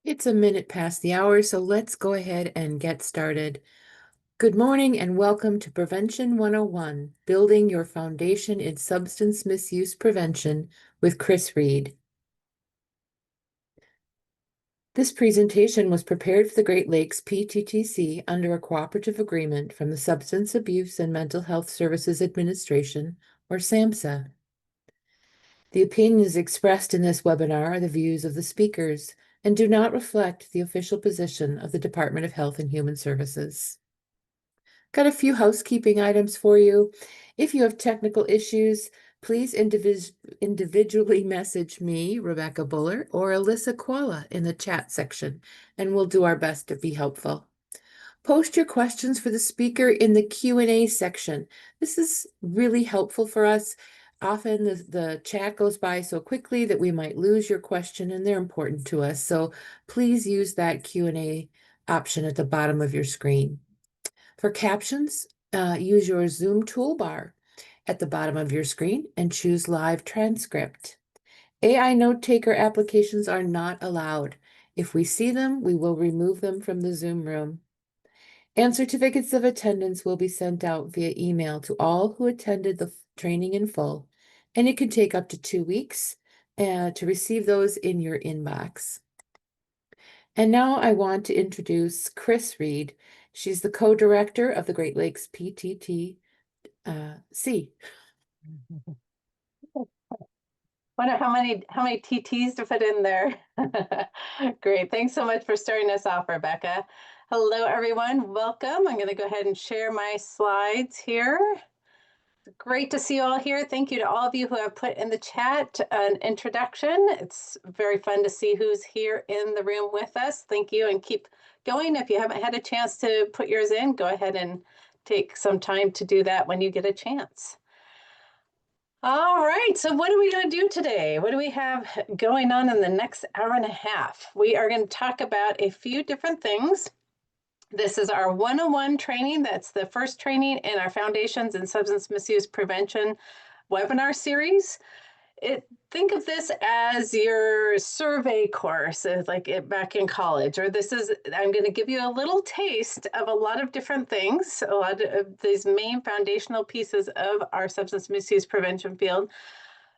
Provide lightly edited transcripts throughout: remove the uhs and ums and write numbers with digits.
It's a minute past the hour, so let's go ahead and get started. Good morning and welcome to Prevention 101, Building Your Foundation in Substance Misuse Prevention with Chris Reed. This presentation was prepared for the Great Lakes PTTC under a cooperative agreement from the Substance Abuse and Mental Health Services Administration, or SAMHSA. The opinions expressed in this webinar are the views of the speakers and do not reflect the official position of the Department of Health and Human Services. Got a few housekeeping items for you. If you have technical issues, please individually message me, Rebecca Buller, or Alyssa Koala in the chat section, and we'll do our best to be helpful. Post your questions for the speaker in the Q&A section. This is really helpful for us. Often the chat goes by so quickly that we might lose your question, and they're important to us. So please use that Q&A option at the bottom of your screen. For captions, use your Zoom toolbar at the bottom of your screen and choose Live Transcript. AI note taker applications are not allowed. If we see them, we will remove them from the Zoom room. And certificates of attendance will be sent out via email to all who attended the training in full, and it can take up to 2 weeks to receive those in your inbox. And now I want to introduce Chris Reed. She's the co-director of the Great Lakes PTTC. Wonder how many TTs to put in there. Great. Thanks so much for starting us off, Rebecca. Hello, everyone. Welcome. I'm going to go ahead and share my slides here. Great to see you all here. Thank you to all of you who have put in the chat an introduction. It's very fun to see who's here in the room with us. Thank you, and keep going. If you haven't had a chance to put yours in, go ahead and take some time to do that when you get a chance. All right, so what are we going to do today? What do we have going on in the next hour and a half? We are going to talk about a few different things. This is our 101 training. That's the first training in our Foundations in Substance Misuse Prevention webinar series. Think of this as your survey course, like back in college, or I'm going to give you a little taste of a lot of different things, a lot of these main foundational pieces of our substance misuse prevention field.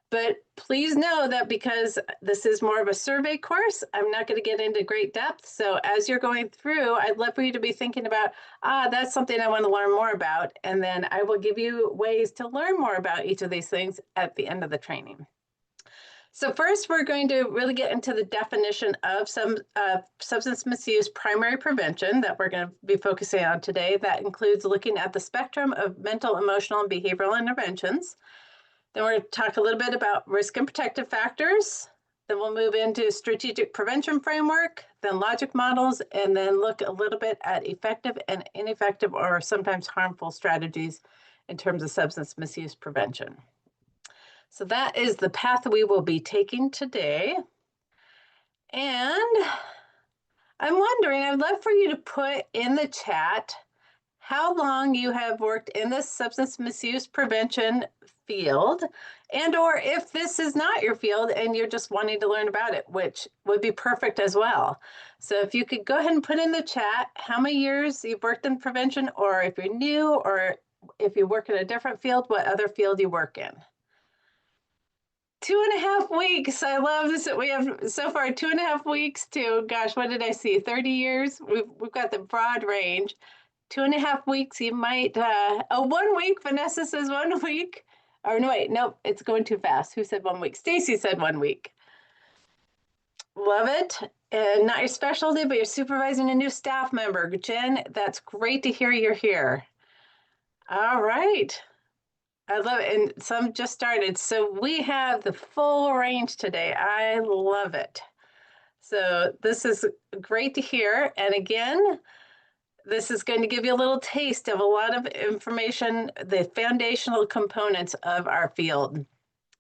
But please know that because this is more of a survey course, I'm not going to get into great depth. So as you're going through, I'd love for you to be thinking about, that's something I want to learn more about. And then I will give you ways to learn more about each of these things at the end of the training. So first, we're going to really get into the definition of some substance misuse primary prevention that we're going to be focusing on today. That includes looking at the spectrum of mental, emotional, and behavioral interventions. Then we're going to talk a little bit about risk and protective factors. Then we'll move into strategic prevention framework, then logic models, and then look a little bit at effective and ineffective or sometimes harmful strategies in terms of substance misuse prevention. So that is the path we will be taking today. And I'm wondering, I'd love for you to put in the chat how long you have worked in the substance misuse prevention field, and or if this is not your field and you're just wanting to learn about it, which would be perfect as well. So if you could go ahead and put in the chat how many years you've worked in prevention, or if you're new, or if you work in a different field, what other field you work in. 2.5 weeks. I love this. We have so far 2.5 weeks to, gosh, what did I see? 30 years. We've got the broad range. 2.5 weeks. You might, 1 week. Vanessa says 1 week. Or no, wait, no, it's going too fast. Who said 1 week? Stacy said 1 week. Love it. And not your specialty, but you're supervising a new staff member. Jen, that's great to hear you're here. All right. I love it. And some just started. So we have the full range today. I love it. So this is great to hear. And again, this is going to give you a little taste of a lot of information, the foundational components of our field.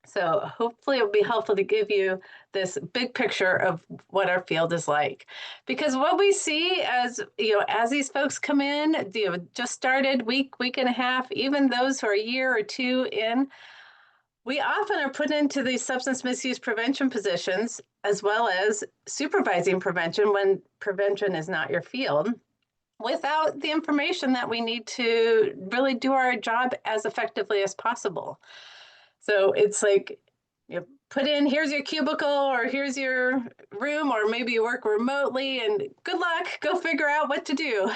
So hopefully it'll be helpful to give you this big picture of what our field is like. Because what we see as these folks come in, just started week and a half, even those who are a year or two in, We often are put into these substance misuse prevention positions, as well as supervising prevention when prevention is not your field, without the information that we need to really do our job as effectively as possible. So it's like, you put in, here's your cubicle, or here's your room, or maybe you work remotely, and good luck, go figure out what to do.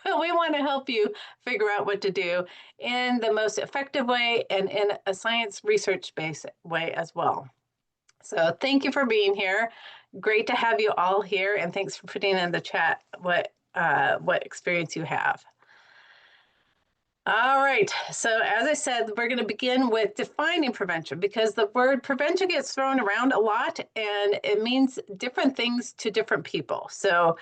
We want to help you figure out what to do in the most effective way and in a science research-based way as well. So thank you for being here. Great to have you all here, and thanks for putting in the chat what experience you have. All right, so as I said, we're going to begin with defining prevention, because the word prevention gets thrown around a lot and it means different things to different people. So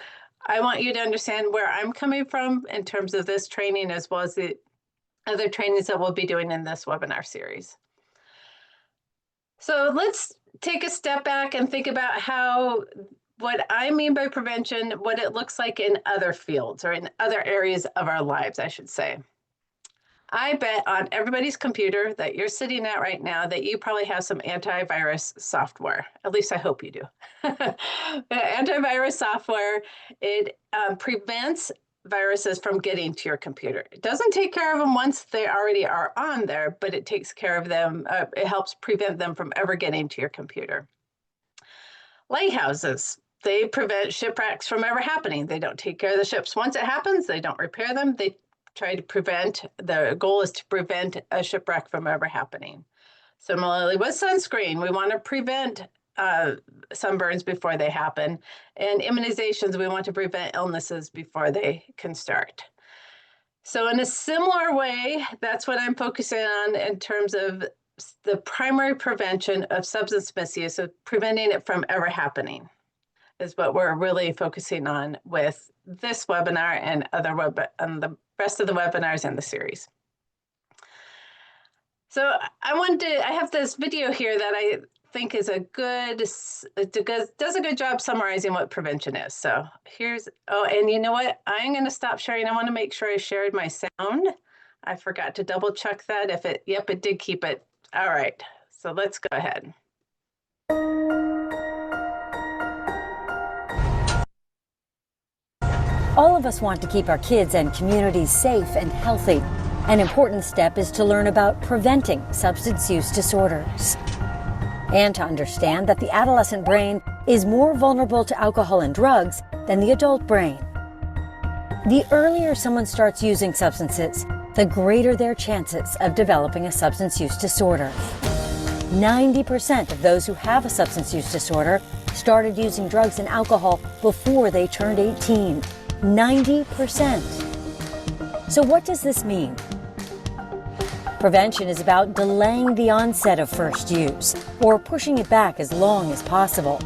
I want you to understand where I'm coming from in terms of this training, as well as the other trainings that we'll be doing in this webinar series. So let's take a step back and think about what I mean by prevention, what it looks like in other fields, or in other areas of our lives, I should say. I bet on everybody's computer that you're sitting at right now that you probably have some antivirus software. At least I hope you do. Antivirus software, it prevents viruses from getting to your computer. It doesn't take care of them once they already are on there, but it takes care of them. It helps prevent them from ever getting to your computer. Lighthouses, they prevent shipwrecks from ever happening. They don't take care of the ships. Once it happens, they don't repair them. They try to prevent, the goal is to prevent a shipwreck from ever happening. Similarly with sunscreen, we want to prevent sunburns before they happen. And immunizations, we want to prevent illnesses before they can start. So in a similar way, that's what I'm focusing on in terms of the primary prevention of substance misuse, so preventing it from ever happening, is what we're really focusing on with this webinar and the rest of the webinars in the series. So I have this video here that I think is does a good job summarizing what prevention is. So and you know what? I'm going to stop sharing. I want to make sure I shared my sound. I forgot to double check that. Yep, it did keep it. All right, so let's go ahead. All of us want to keep our kids and communities safe and healthy. An important step is to learn about preventing substance use disorders and to understand that the adolescent brain is more vulnerable to alcohol and drugs than the adult brain. The earlier someone starts using substances, the greater their chances of developing a substance use disorder. 90% of those who have a substance use disorder started using drugs and alcohol before they turned 18. 90%. So what does this mean? Prevention is about delaying the onset of first use, or pushing it back as long as possible.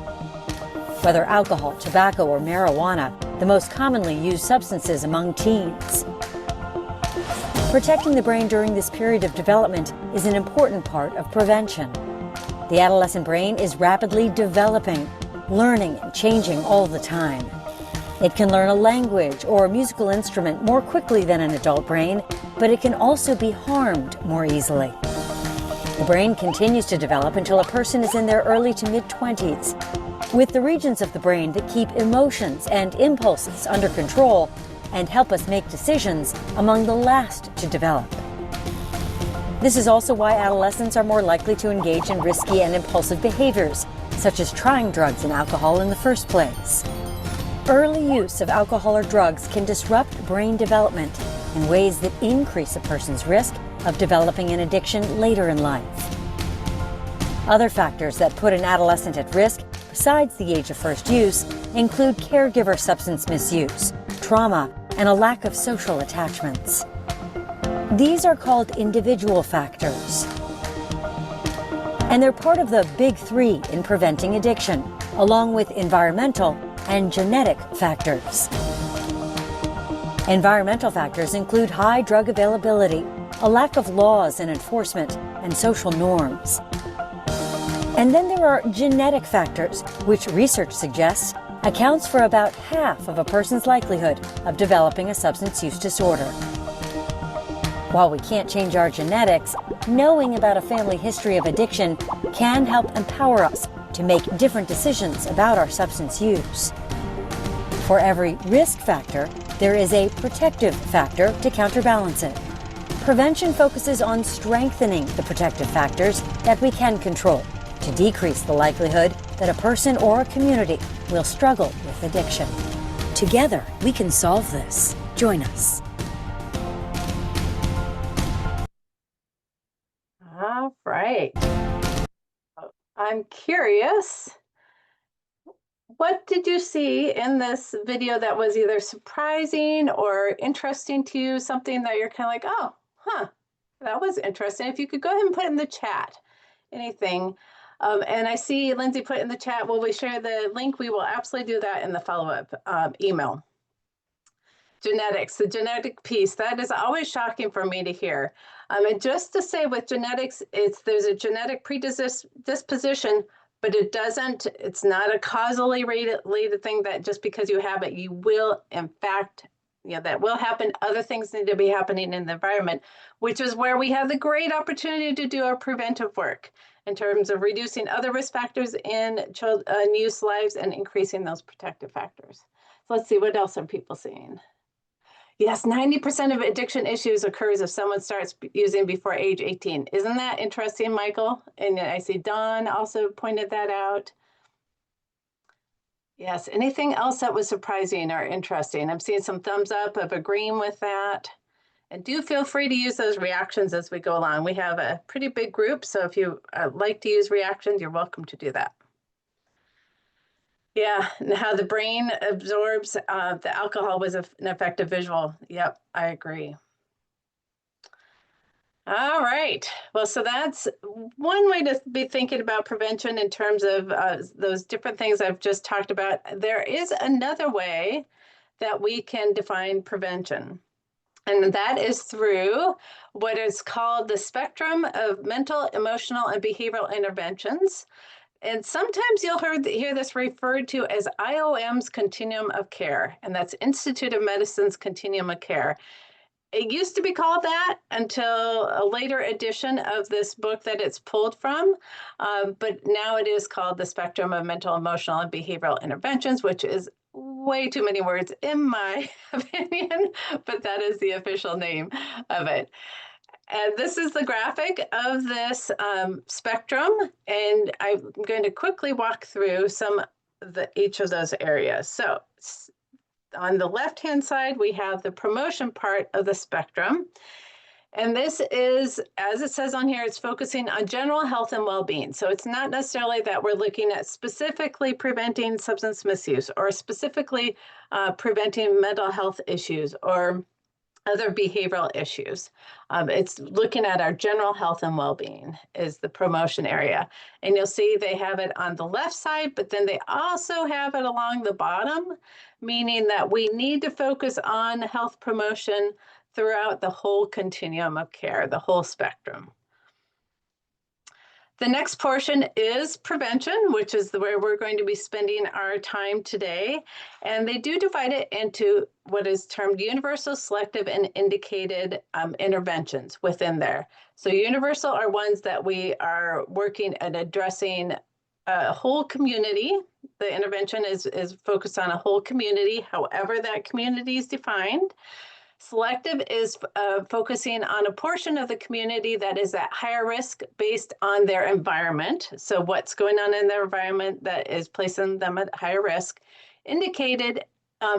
Whether alcohol, tobacco, or marijuana, the most commonly used substances among teens. Protecting the brain during this period of development is an important part of prevention. The adolescent brain is rapidly developing, learning and changing all the time. It can learn a language or a musical instrument more quickly than an adult brain, but it can also be harmed more easily. The brain continues to develop until a person is in their early to mid-20s, with the regions of the brain that keep emotions and impulses under control and help us make decisions among the last to develop. This is also why adolescents are more likely to engage in risky and impulsive behaviors, such as trying drugs and alcohol in the first place. Early use of alcohol or drugs can disrupt brain development in ways that increase a person's risk of developing an addiction later in life. Other factors that put an adolescent at risk, besides the age of first use, include caregiver substance misuse, trauma, and a lack of social attachments. These are called individual factors. And they're part of the big three in preventing addiction, along with environmental and genetic factors. Environmental factors include high drug availability, a lack of laws and enforcement, and social norms. And then there are genetic factors, which research suggests accounts for about half of a person's likelihood of developing a substance use disorder. While we can't change our genetics, Knowing about a family history of addiction can help empower us to make different decisions about our substance use. For every risk factor, there is a protective factor to counterbalance it. Prevention focuses on strengthening the protective factors that we can control to decrease the likelihood that a person or a community will struggle with addiction. Together, we can solve this. Join us. All right. I'm curious, what did you see in this video that was either surprising or interesting to you? Something that you're kind of like, oh, huh, that was interesting. If you could go ahead and put in the chat anything. And I see Lindsay put in the chat, will we share the link? We will absolutely do that in the follow-up email. Genetics, the genetic piece, that is always shocking for me to hear. And just to say with genetics, there's a genetic predisposition, but it's not a causally related thing that just because you have it, you will, in fact, that will happen. Other things need to be happening in the environment, which is where we have the great opportunity to do our preventive work in terms of reducing other risk factors in youth lives and increasing those protective factors. So let's see, what else are people seeing? Yes, 90% of addiction issues occurs if someone starts using before age 18. Isn't that interesting, Michael? And I see Dawn also pointed that out. Yes, anything else that was surprising or interesting? I'm seeing some thumbs up of agreeing with that. And do feel free to use those reactions as we go along. We have a pretty big group, so if you like to use reactions, you're welcome to do that. Yeah, and how the brain absorbs the alcohol was an effective visual. Yep, I agree. All right. Well, so that's one way to be thinking about prevention in terms of those different things I've just talked about. There is another way that we can define prevention, and that is through what is called the spectrum of mental, emotional, and behavioral interventions. And sometimes you'll hear this referred to as IOM's continuum of care, and that's Institute of Medicine's continuum of care. It used to be called that until a later edition of this book that it's pulled from, but now it is called the Spectrum of Mental, Emotional, and Behavioral Interventions, which is way too many words in my opinion, but that is the official name of it. And this is the graphic of this spectrum, and I'm going to quickly walk through each of those areas. So on the left-hand side, we have the promotion part of the spectrum. And this is, as it says on here, it's focusing on general health and well-being. So it's not necessarily that we're looking at specifically preventing substance misuse or specifically preventing mental health issues or other behavioral issues. It's looking at our general health and well-being is the promotion area. And you'll see they have it on the left side, but then they also have it along the bottom, meaning that we need to focus on health promotion throughout the whole continuum of care, the whole spectrum. The next portion is prevention, which is where we're going to be spending our time today. And they do divide it into what is termed universal, selective, and indicated interventions within there. So universal are ones that we are working at addressing a whole community. The intervention is focused on a whole community, however that community is defined. Selective is focusing on a portion of the community that is at higher risk based on their environment. So what's going on in their environment that is placing them at higher risk. Indicated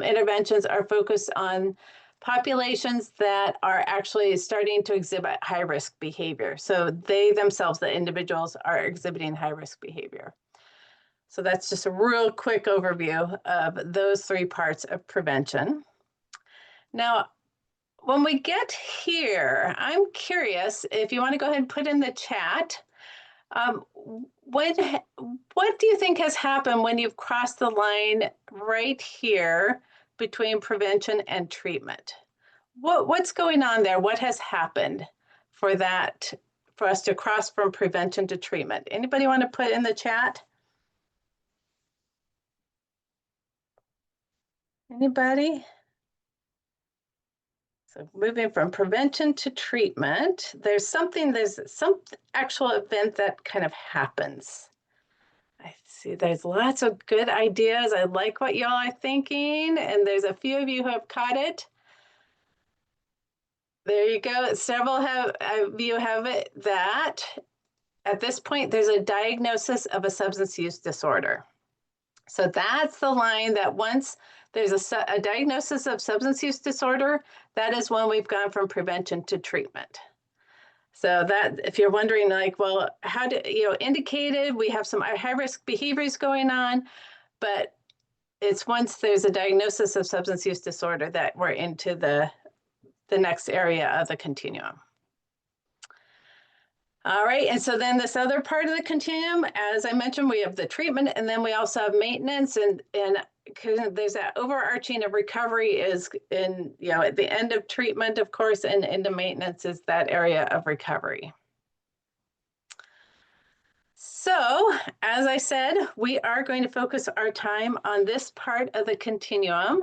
interventions are focused on populations that are actually starting to exhibit high risk behavior. So they themselves, the individuals, are exhibiting high risk behavior. So that's just a real quick overview of those three parts of prevention. Now, when we get here, I'm curious if you want to go ahead and put in the chat, what do you think has happened when you've crossed the line right here between prevention and treatment? What's going on there? What has happened for us to cross from prevention to treatment? Anybody want to put in the chat? Anybody? So moving from prevention to treatment, there's some actual event that kind of happens. I see there's lots of good ideas. I like what y'all are thinking, and there's a few of you who have caught it. There you go. Several of you have it, that at this point, there's a diagnosis of a substance use disorder. So that's the line that once there's a diagnosis of substance use disorder, that is when we've gone from prevention to treatment. So that, if you're wondering, like, well, how do indicated we have some high-risk behaviors going on, but it's once there's a diagnosis of substance use disorder that we're into the next area of the continuum. All right, and so then this other part of the continuum, as I mentioned, we have the treatment, and then we also have maintenance, and there's that overarching of recovery is in, at the end of treatment, of course, and into maintenance is that area of recovery. So, as I said, we are going to focus our time on this part of the continuum.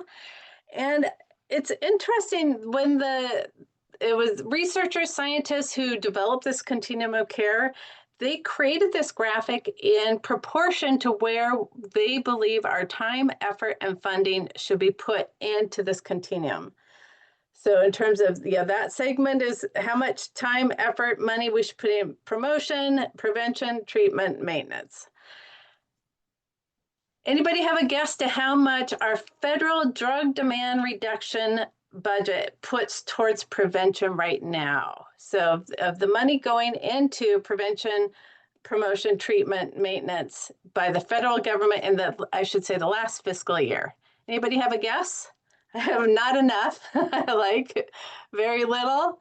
And it's interesting when it was researchers, scientists who developed this continuum of care, they created this graphic in proportion to where they believe our time, effort, and funding should be put into this continuum. So in terms of, that segment is how much time, effort, money we should put in promotion, prevention, treatment, maintenance. Anybody have a guess to how much our federal drug demand reduction budget puts towards prevention right now? So of the money going into prevention, promotion, treatment, maintenance by the federal government in the last fiscal year. Anybody have a guess? I have not enough, like very little.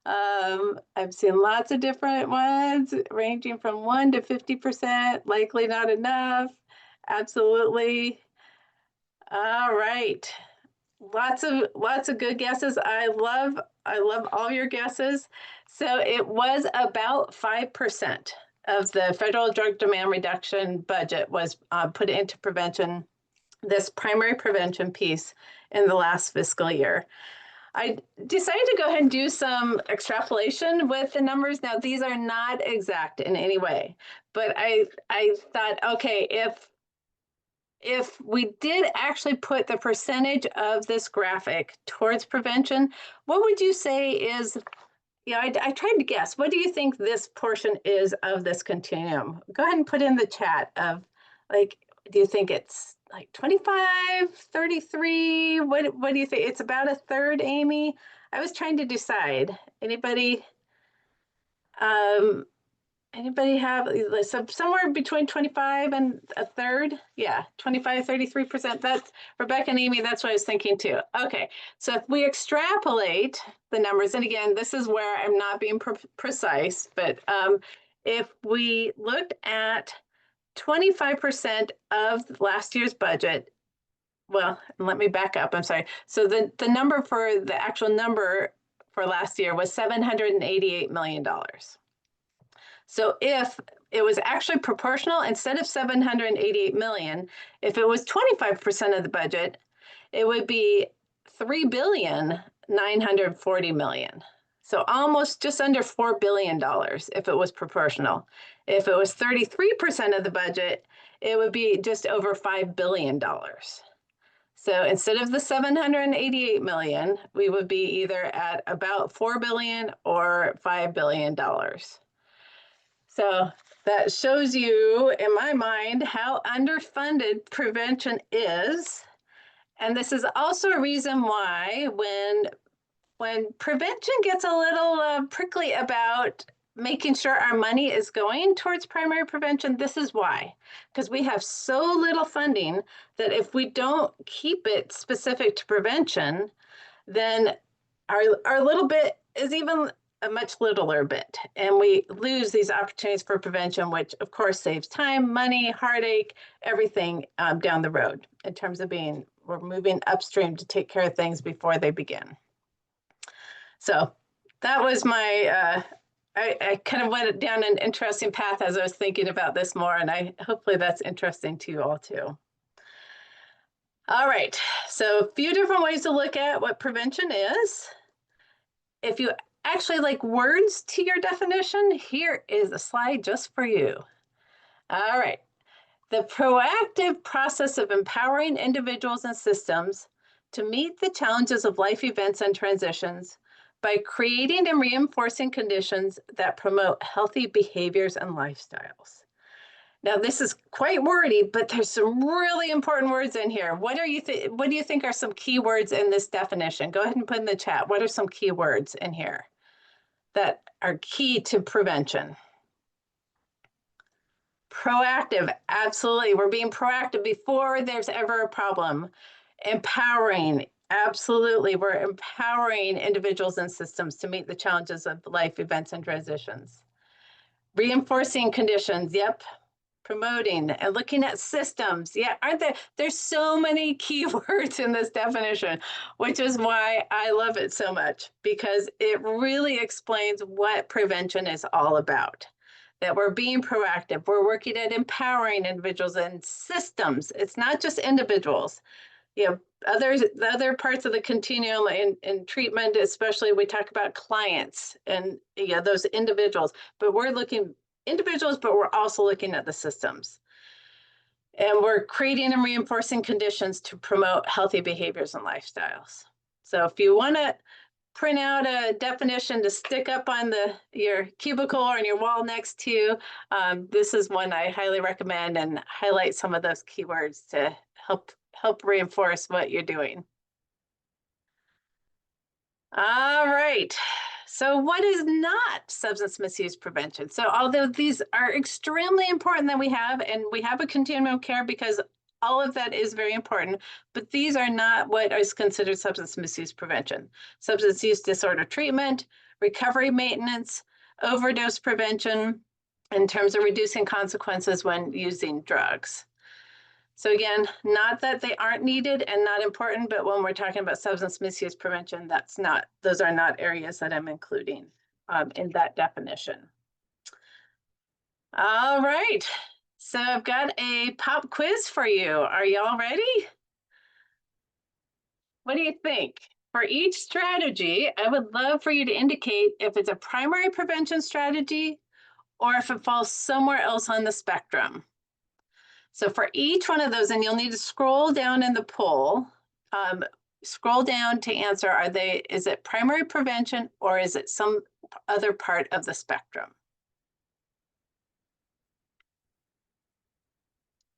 I've seen lots of different ones ranging from 1% to 50%, likely not enough. Absolutely. All right. Lots of good guesses. I love all your guesses. So it was about 5% of the federal drug demand reduction budget was put into prevention, this primary prevention piece in the last fiscal year. I decided to go ahead and do some extrapolation with the numbers. Now, these are not exact in any way, but I thought, okay, if we did actually put the percentage of this graphic towards prevention, what would you say is, I tried to guess, what do you think this portion is of this continuum? Go ahead and put in the chat of, like, do you think it's like 25, 33? What do you think? It's about a third, Amy? I was trying to decide. Anybody have somewhere between 25 and a third? Yeah, 25, 33%. That's Rebecca and Amy, that's what I was thinking too. Okay, so if we extrapolate the numbers, and again, this is where I'm not being precise, but if we looked at 25% of last year's budget, well, let me back up, I'm sorry. So the actual number for last year was $788 million. So if it was actually proportional, instead of 788 million, if it was 25% of the budget, it would be 3,940 million. So almost just under $4 billion if it was proportional. If it was 33% of the budget, it would be just over $5 billion. So instead of the 788 million, we would be either at about 4 billion or $5 billion. So that shows you, in my mind, how underfunded prevention is. And this is also a reason why when prevention gets a little prickly about making sure our money is going towards primary prevention, this is why. Because we have so little funding that if we don't keep it specific to prevention, then our little bit is even a much littler bit, and we lose these opportunities for prevention, which of course saves time, money, heartache, everything down the road in terms of we're moving upstream to take care of things before they begin. So that was my, I kind of went down an interesting path as I was thinking about this more, and hopefully that's interesting to you all too. All right, so a few different ways to look at what prevention is. if you actually like words to your definition, here is a slide just for you. All right. The proactive process of empowering individuals and systems to meet the challenges of life events and transitions by creating and reinforcing conditions that promote healthy behaviors and lifestyles. Now, this is quite wordy, but there's some really important words in here. What do you think are some key words in this definition? Go ahead and put in the chat. What are some key words in here that are key to prevention? Proactive, absolutely. We're being proactive before there's ever a problem. Empowering, absolutely. We're empowering individuals and systems to meet the challenges of life events and transitions. Reinforcing conditions, yep. Promoting and looking at systems. Yeah, aren't there? There's so many keywords in this definition, which is why I love it so much, because it really explains what prevention is all about. That we're being proactive, we're working at empowering individuals and systems. It's not just individuals. You know, the other parts of the continuum in treatment, especially we talk about clients and those individuals, but we're looking individuals, but we're also looking at the systems. And we're creating and reinforcing conditions to promote healthy behaviors and lifestyles. So if you want to print out a definition to stick up on your cubicle or on your wall next to you, this is one I highly recommend, and highlight some of those keywords to help reinforce what you're doing. All right. So what is not substance misuse prevention? So although these are extremely important that we have, and we have a continuum of care because all of that is very important, but these are not what is considered substance misuse prevention. Substance use disorder treatment, recovery maintenance, overdose prevention, in terms of reducing consequences when using drugs. So again, not that they aren't needed and not important, but when we're talking about substance misuse prevention, those are not areas that I'm including in that definition. All right, so I've got a pop quiz for you. Are y'all ready? What do you think? For each strategy, I would love for you to indicate if it's a primary prevention strategy or if it falls somewhere else on the spectrum. So for each one of those, and you'll need to scroll down in the poll, scroll down to answer, is it primary prevention or is it some other part of the spectrum?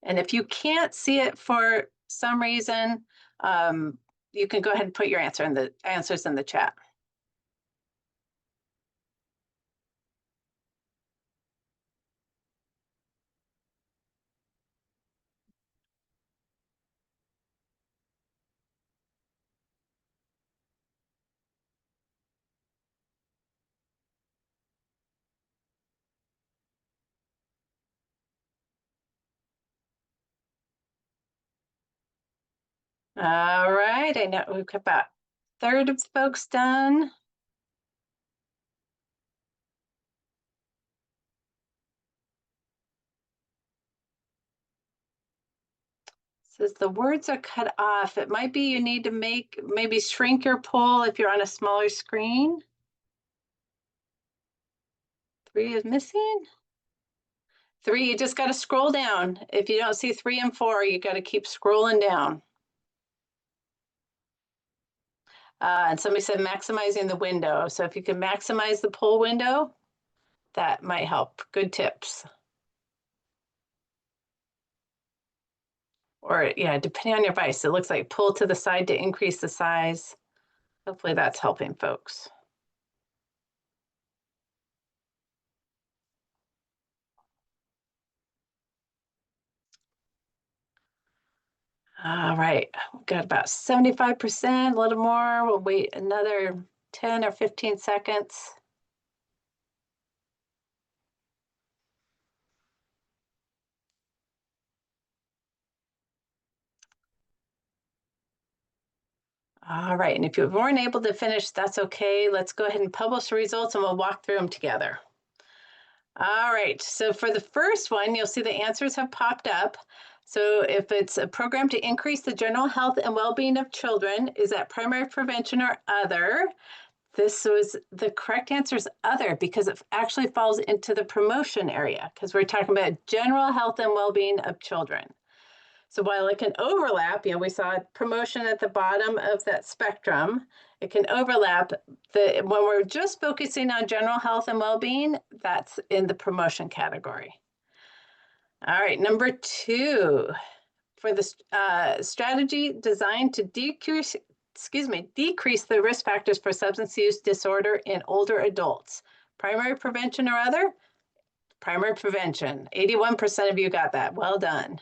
And if you can't see it for some reason, you can go ahead and put your answers in the chat. All right, I know we've got about a third of the folks done. Says the words are cut off. It might be you need to maybe shrink your poll if you're on a smaller screen. 3 is missing. 3, you just got to scroll down. If you don't see 3 and 4, you got to keep scrolling down. And somebody said maximizing the window. So if you can maximize the poll window, that might help. Good tips. Or yeah, depending on your device, it looks like pull to the side to increase the size. Hopefully that's helping folks. All right, we've got about 75%, a little more. We'll wait another 10 or 15 seconds. All right, and if you weren't able to finish, that's okay. Let's go ahead and publish the results and we'll walk through them together. All right, so for the first one, you'll see the answers have popped up. So if it's a program to increase the general health and well-being of children, is that primary prevention or other? The correct answer is other, because it actually falls into the promotion area, because we're talking about general health and well-being of children. So while it can overlap, we saw promotion at the bottom of that spectrum, it can overlap. When we're just focusing on general health and well-being, that's in the promotion category. All right, number 2, for the strategy designed to decrease the risk factors for substance use disorder in older adults. Primary prevention or other? Primary prevention. 81% of you got that. Well done.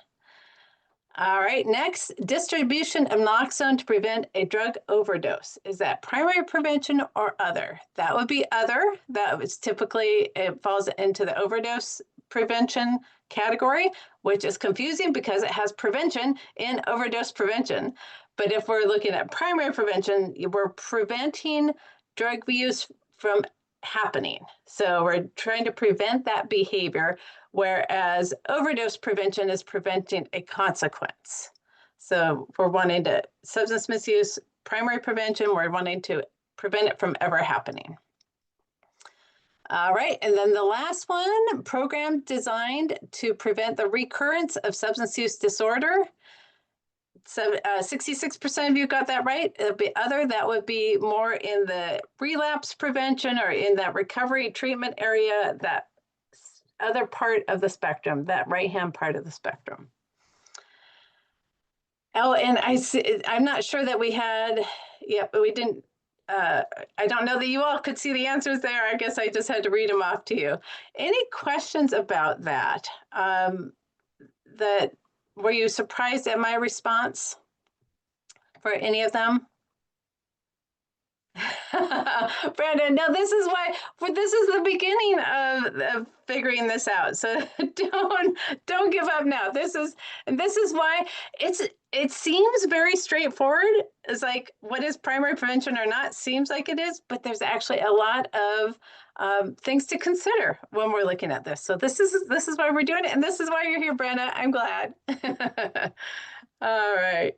All right, next, distribution of naloxone to prevent a drug overdose. Is that primary prevention or other? That would be other. That was typically, it falls into the overdose prevention category, which is confusing because it has prevention in overdose prevention. But if we're looking at primary prevention, we're preventing drug use from happening. So we're trying to prevent that behavior, whereas overdose prevention is preventing a consequence. So we're wanting to, substance misuse, primary prevention, we're wanting to prevent it from ever happening. All right, and then the last one, program designed to prevent the recurrence of substance use disorder. So 66% of you got that right. It'll be other, that would be more in the relapse prevention or in that recovery treatment area, that other part of the spectrum, that right-hand part of the spectrum. Oh, and I'm not sure that we had, but we didn't, I don't know that you all could see the answers there. I guess I just had to read them off to you. Any questions about that? Were you surprised at my response for any of them? Brandon, no, this is the beginning of figuring this out. So don't give up now. This is why it seems very straightforward. It's like, what is primary prevention or not? Seems like it is, but there's actually a lot of things to consider when we're looking at this. So this is why we're doing it, and this is why you're here, Brenda. I'm glad. All right.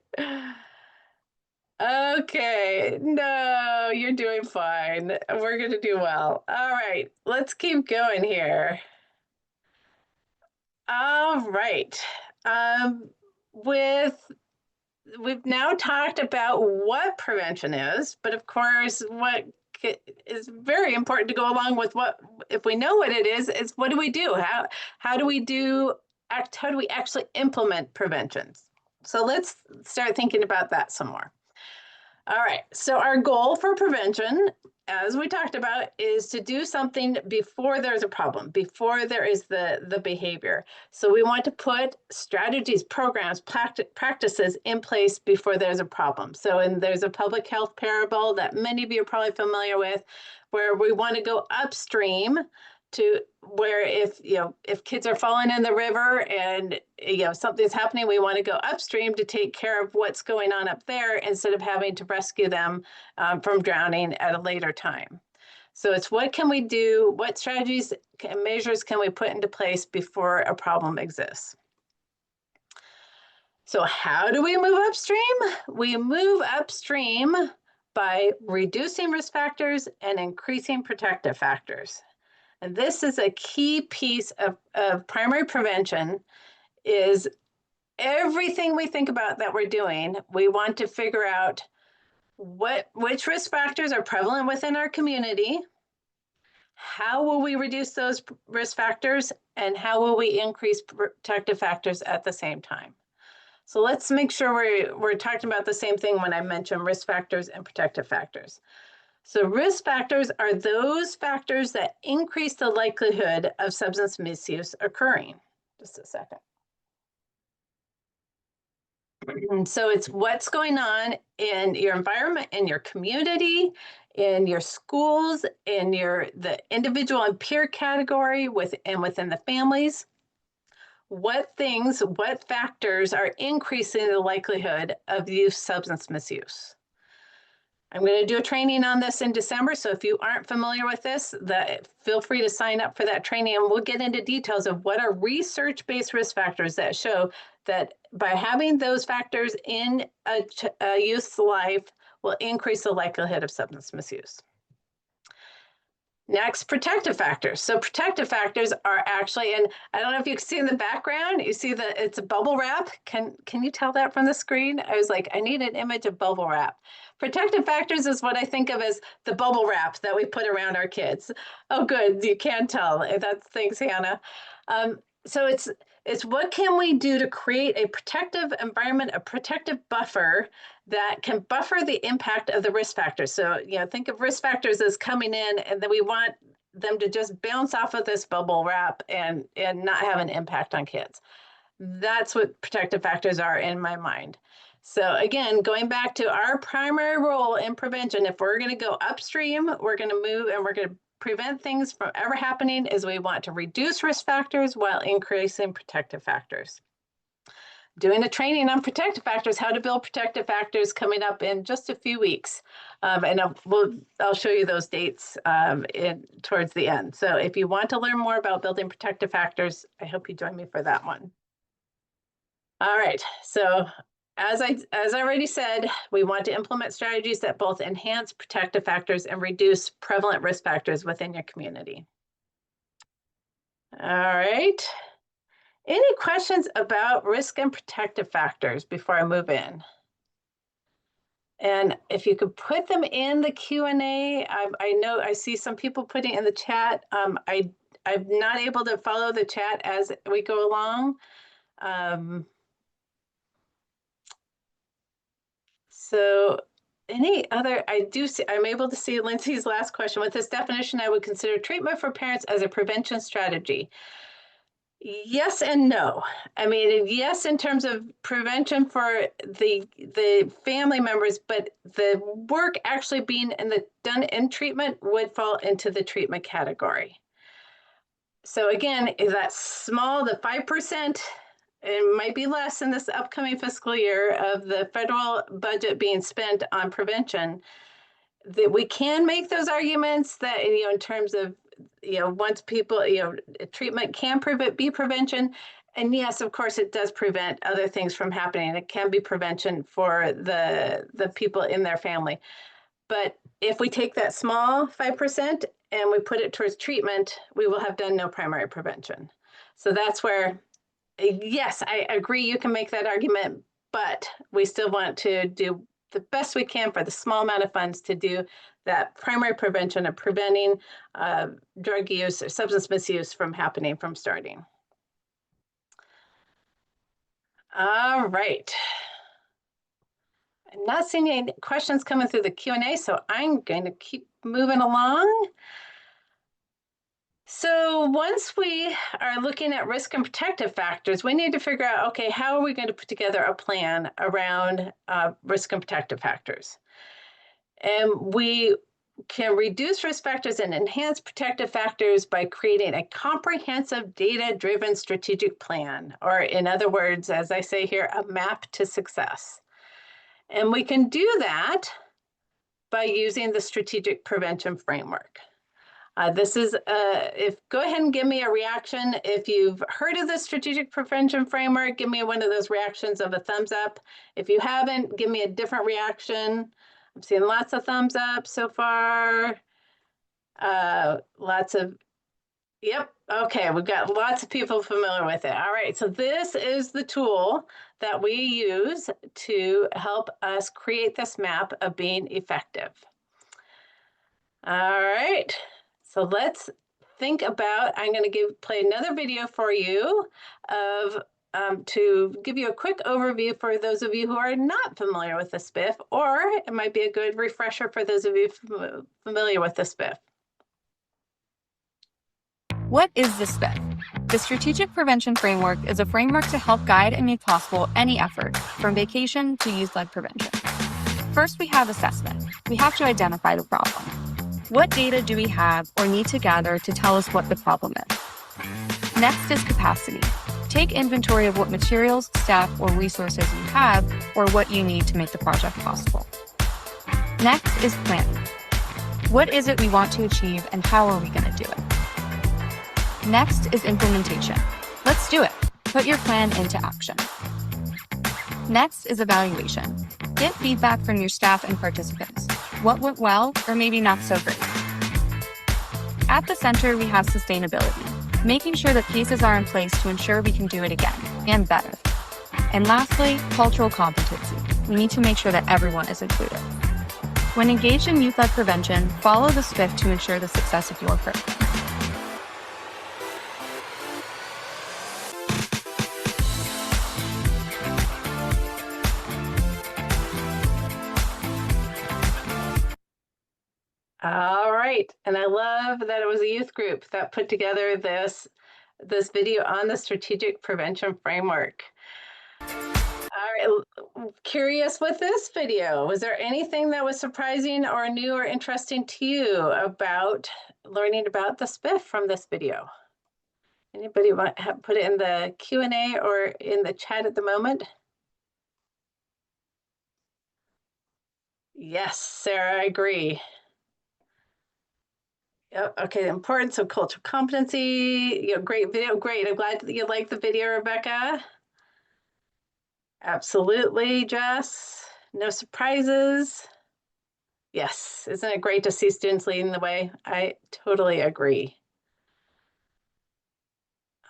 Okay, no, you're doing fine. We're going to do well. All right, let's keep going here. All right. We've now talked about what prevention is, but of course, what is very important to go along with if we know what it is what do we do? How do we actually implement preventions? So let's start thinking about that some more. All right, so our goal for prevention, as we talked about, is to do something before there's a problem, before there is the behavior. So we want to put strategies, programs, practices in place before there's a problem. So there's a public health parable that many of you are probably familiar with, where we want to go upstream to where if kids are falling in the river and something's happening, we want to go upstream to take care of what's going on up there instead of having to rescue them from drowning at a later time. So it's what can we do, what strategies and measures can we put into place before a problem exists? So how do we move upstream? We move upstream by reducing risk factors and increasing protective factors. And this is a key piece of primary prevention, is everything we think about that we're doing, we want to figure out which risk factors are prevalent within our community, how will we reduce those risk factors, and how will we increase protective factors at the same time. So let's make sure we're talking about the same thing when I mention risk factors and protective factors. So risk factors are those factors that increase the likelihood of substance misuse occurring. Just a second. And so it's what's going on in your environment, in your community, in your schools, in the individual and peer category and within the families. What factors are increasing the likelihood of substance misuse? I'm going to do a training on this in December, so if you aren't familiar with this, feel free to sign up for that training, and we'll get into details of what are research-based risk factors that show that by having those factors in a youth's life will increase the likelihood of substance misuse. Next, protective factors. So protective factors are actually, and I don't know if you can see in the background, you see that it's a bubble wrap. Can you tell that from the screen? I was like, I need an image of bubble wrap. Protective factors is what I think of as the bubble wrap that we put around our kids. Oh, good, you can tell. Thanks, Hannah. So it's what can we do to create a protective environment, a protective buffer that can buffer the impact of the risk factors. So, think of risk factors as coming in, and then we want them to just bounce off of this bubble wrap and not have an impact on kids. That's what protective factors are in my mind. So again, going back to our primary role in prevention, if we're going to go upstream, we're going to move and we're going to prevent things from ever happening, is we want to reduce risk factors while increasing protective factors. Doing a training on protective factors, how to build protective factors, coming up in just a few weeks. And I'll show you those dates towards the end. So if you want to learn more about building protective factors, I hope you join me for that one. All right, so as I already said, we want to implement strategies that both enhance protective factors and reduce prevalent risk factors within your community. All right. Any questions about risk and protective factors before I move in? And if you could put them in the Q&A, I know I see some people putting in the chat. I'm not able to follow the chat as we go along. So any other, I'm able to see Lindsay's last question. With this definition, I would consider treatment for parents as a prevention strategy. Yes and no. I mean, yes, in terms of prevention for the family members, but the work actually being done in treatment would fall into the treatment category. So again, is that small, the 5%, it might be less in this upcoming fiscal year of the federal budget being spent on prevention, that we can make those arguments that, in terms of, once people, treatment can be prevention. And yes, of course, it does prevent other things from happening. It can be prevention for the people in their family. But if we take that small 5% and we put it towards treatment, we will have done no primary prevention. So that's where, yes, I agree you can make that argument, but we still want to do the best we can for the small amount of funds to do that primary prevention of preventing drug use or substance misuse from happening, from starting. All right. I'm not seeing any questions coming through the Q&A, so I'm going to keep moving along. So once we are looking at risk and protective factors, we need to figure out, okay, how are we going to put together a plan around risk and protective factors? And we can reduce risk factors and enhance protective factors by creating a comprehensive data-driven strategic plan, or in other words, as I say here, a map to success. And we can do that by using the strategic prevention framework. This is, go ahead and give me a reaction. If you've heard of the strategic prevention framework, give me one of those reactions of a thumbs up. If you haven't, give me a different reaction. I'm seeing lots of thumbs up so far. Lots of, yep, okay, we've got lots of people familiar with it. All right, so this is the tool that we use to help us create this map of being effective. All right. So let's think about, I'm going to play another video for you of to give you a quick overview for those of you who are not familiar with the SPIF, or it might be a good refresher for those of you familiar with the SPIF. What is the SPIF? The Strategic Prevention Framework is a framework to help guide and make possible any effort, from vacation to youth-led prevention. First, we have assessment. We have to identify the problem. What data do we have or need to gather to tell us what the problem is? Next is capacity. Take inventory of what materials, staff, or resources you have, or what you need to make the project possible. Next is planning. What is it we want to achieve and how are we going to do it? Next is implementation. Let's do it. Put your plan into action. Next is evaluation. Get feedback from your staff and participants. What went well or maybe not so great? At the center, we have sustainability, making sure that pieces are in place to ensure we can do it again and better. And lastly, cultural competency. We need to make sure that everyone is included. When engaged in youth-led prevention, follow the SPIF to ensure the success of your program. All right, and I love that it was a youth group that put together this video on the strategic prevention framework. All right, curious with this video, was there anything that was surprising or new or interesting to you about learning about the SPIF from this video? Anybody want to put it in the Q&A or in the chat at the moment? Yes, Sarah, I agree. Yep, okay, the importance of cultural competency. Great video, great. I'm glad that you liked the video, Rebecca. Absolutely, Jess. No surprises. Yes, isn't it great to see students leading the way? I totally agree.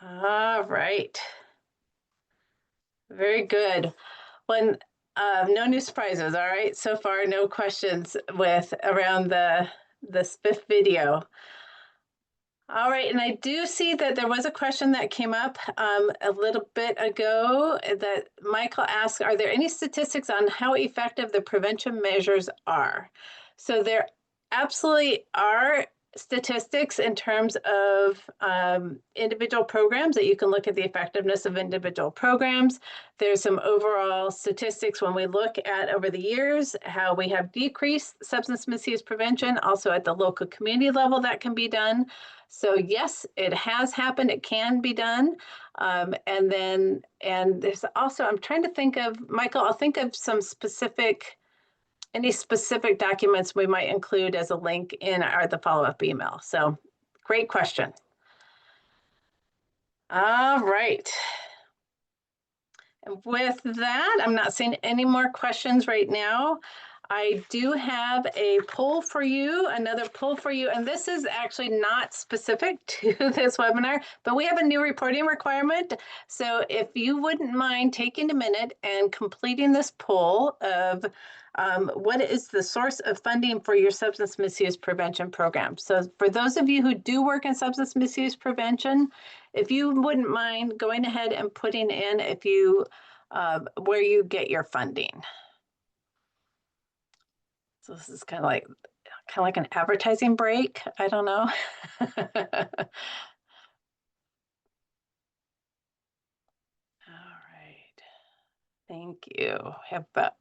All right. Very good. No new surprises, all right? So far, no questions around the SPIF video. All right, and I do see that there was a question that came up a little bit ago that Michael asked, are there any statistics on how effective the prevention measures are? So there absolutely are statistics in terms of individual programs that you can look at the effectiveness of individual programs. There's some overall statistics when we look at over the years how we have decreased substance misuse prevention, also at the local community level that can be done. So yes, it has happened, it can be done. And there's also, I'm trying to think of, Michael, I'll think of some any specific documents we might include as a link in the follow-up email. So great question. All right. And with that, I'm not seeing any more questions right now. I do have a poll for you, another poll for you, and this is actually not specific to this webinar, but we have a new reporting requirement. So if you wouldn't mind taking a minute and completing this poll of what is the source of funding for your substance misuse prevention program. So for those of you who do work in substance misuse prevention, if you wouldn't mind going ahead and putting in where you get your funding. So this is kind of like an advertising break. I don't know. All right. Thank you. Have about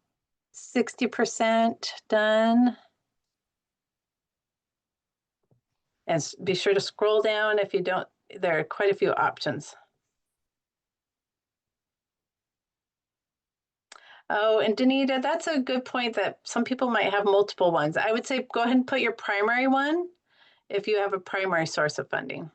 60% done. And be sure to scroll down if you don't, there are quite a few options. Oh, and Danita, that's a good point that some people might have multiple ones. I would say go ahead and put your primary one if you have a primary source of funding.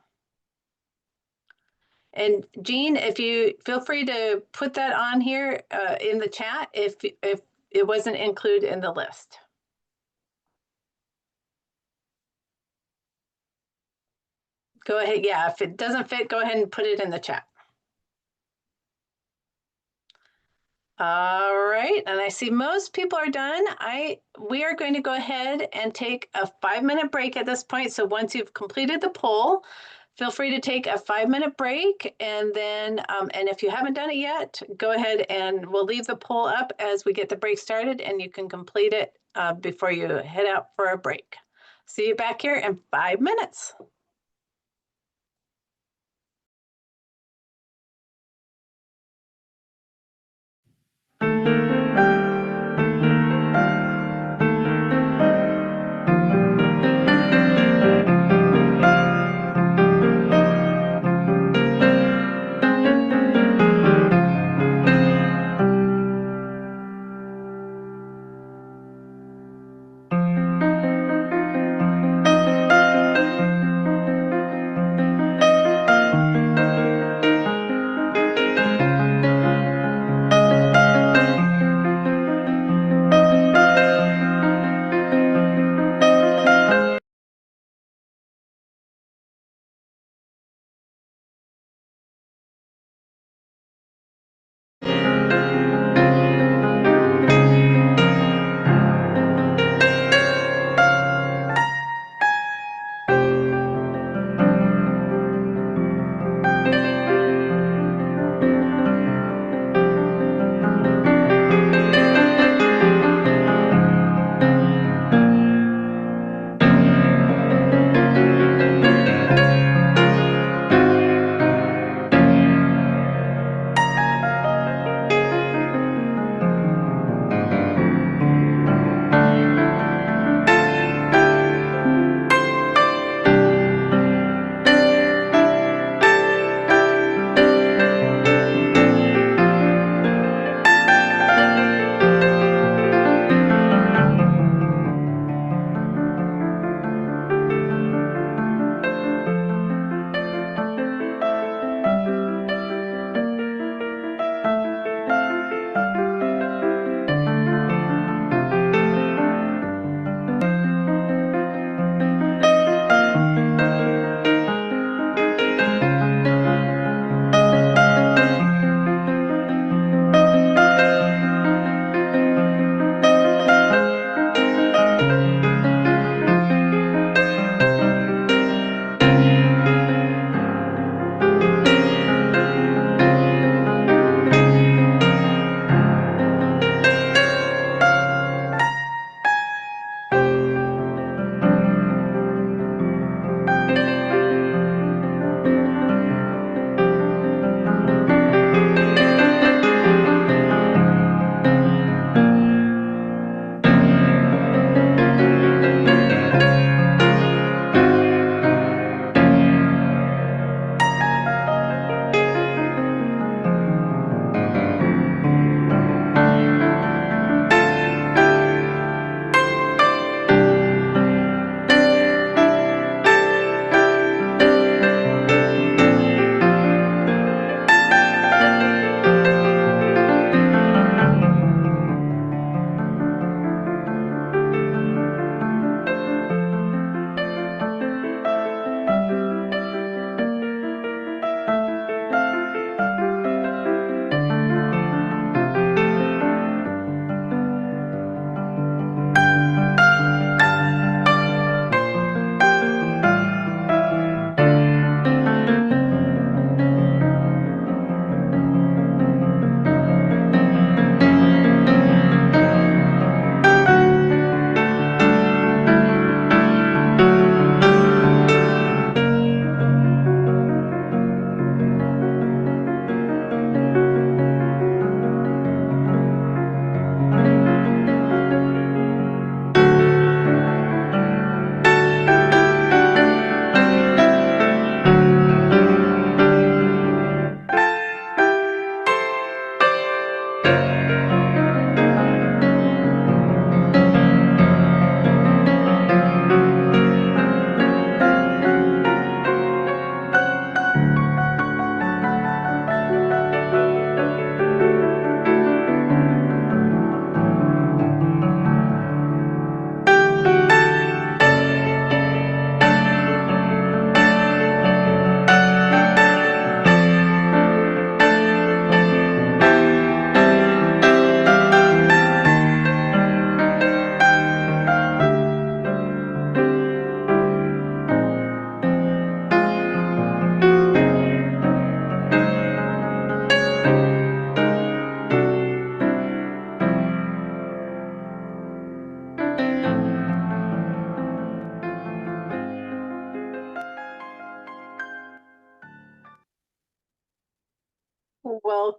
And Jean, if you feel free to put that on here in the chat if it wasn't included in the list. Go ahead, yeah, if it doesn't fit, go ahead and put it in the chat. All right, and I see most people are done. We are going to go ahead and take a 5-minute break at this point. So once you've completed the poll, feel free to take a 5-minute break, and then, and if you haven't done it yet, go ahead and we'll leave the poll up as we get the break started, and you can complete it before you head out for a break. See you back here in 5 minutes.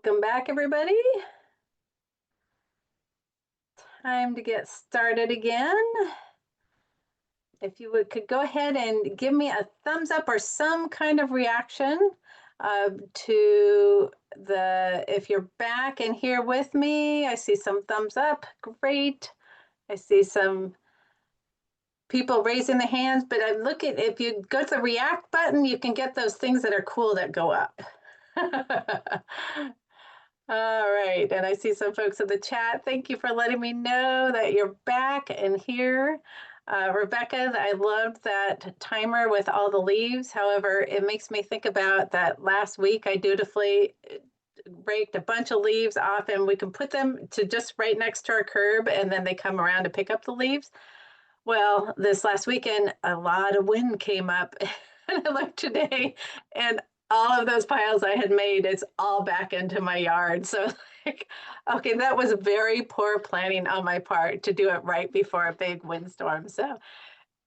Welcome back, everybody. Time to get started again. If you could go ahead and give me a thumbs up or some kind of reaction to if you're back and here with me. I see some thumbs up, great. I see some people raising the hands, but I look at, if you go to the react button, you can get those things that are cool that go up. All right, and I see some folks in the chat. Thank you for letting me know that you're back and here. Rebecca, I loved that timer with all the leaves. However, it makes me think about that last week I dutifully raked a bunch of leaves off, and we can put them to just right next to our curb, and then they come around to pick up the leaves. Well, this last weekend, a lot of wind came up, and I looked today, and all of those piles I had made, it's all back into my yard. So, like, okay, that was very poor planning on my part to do it right before a big windstorm. So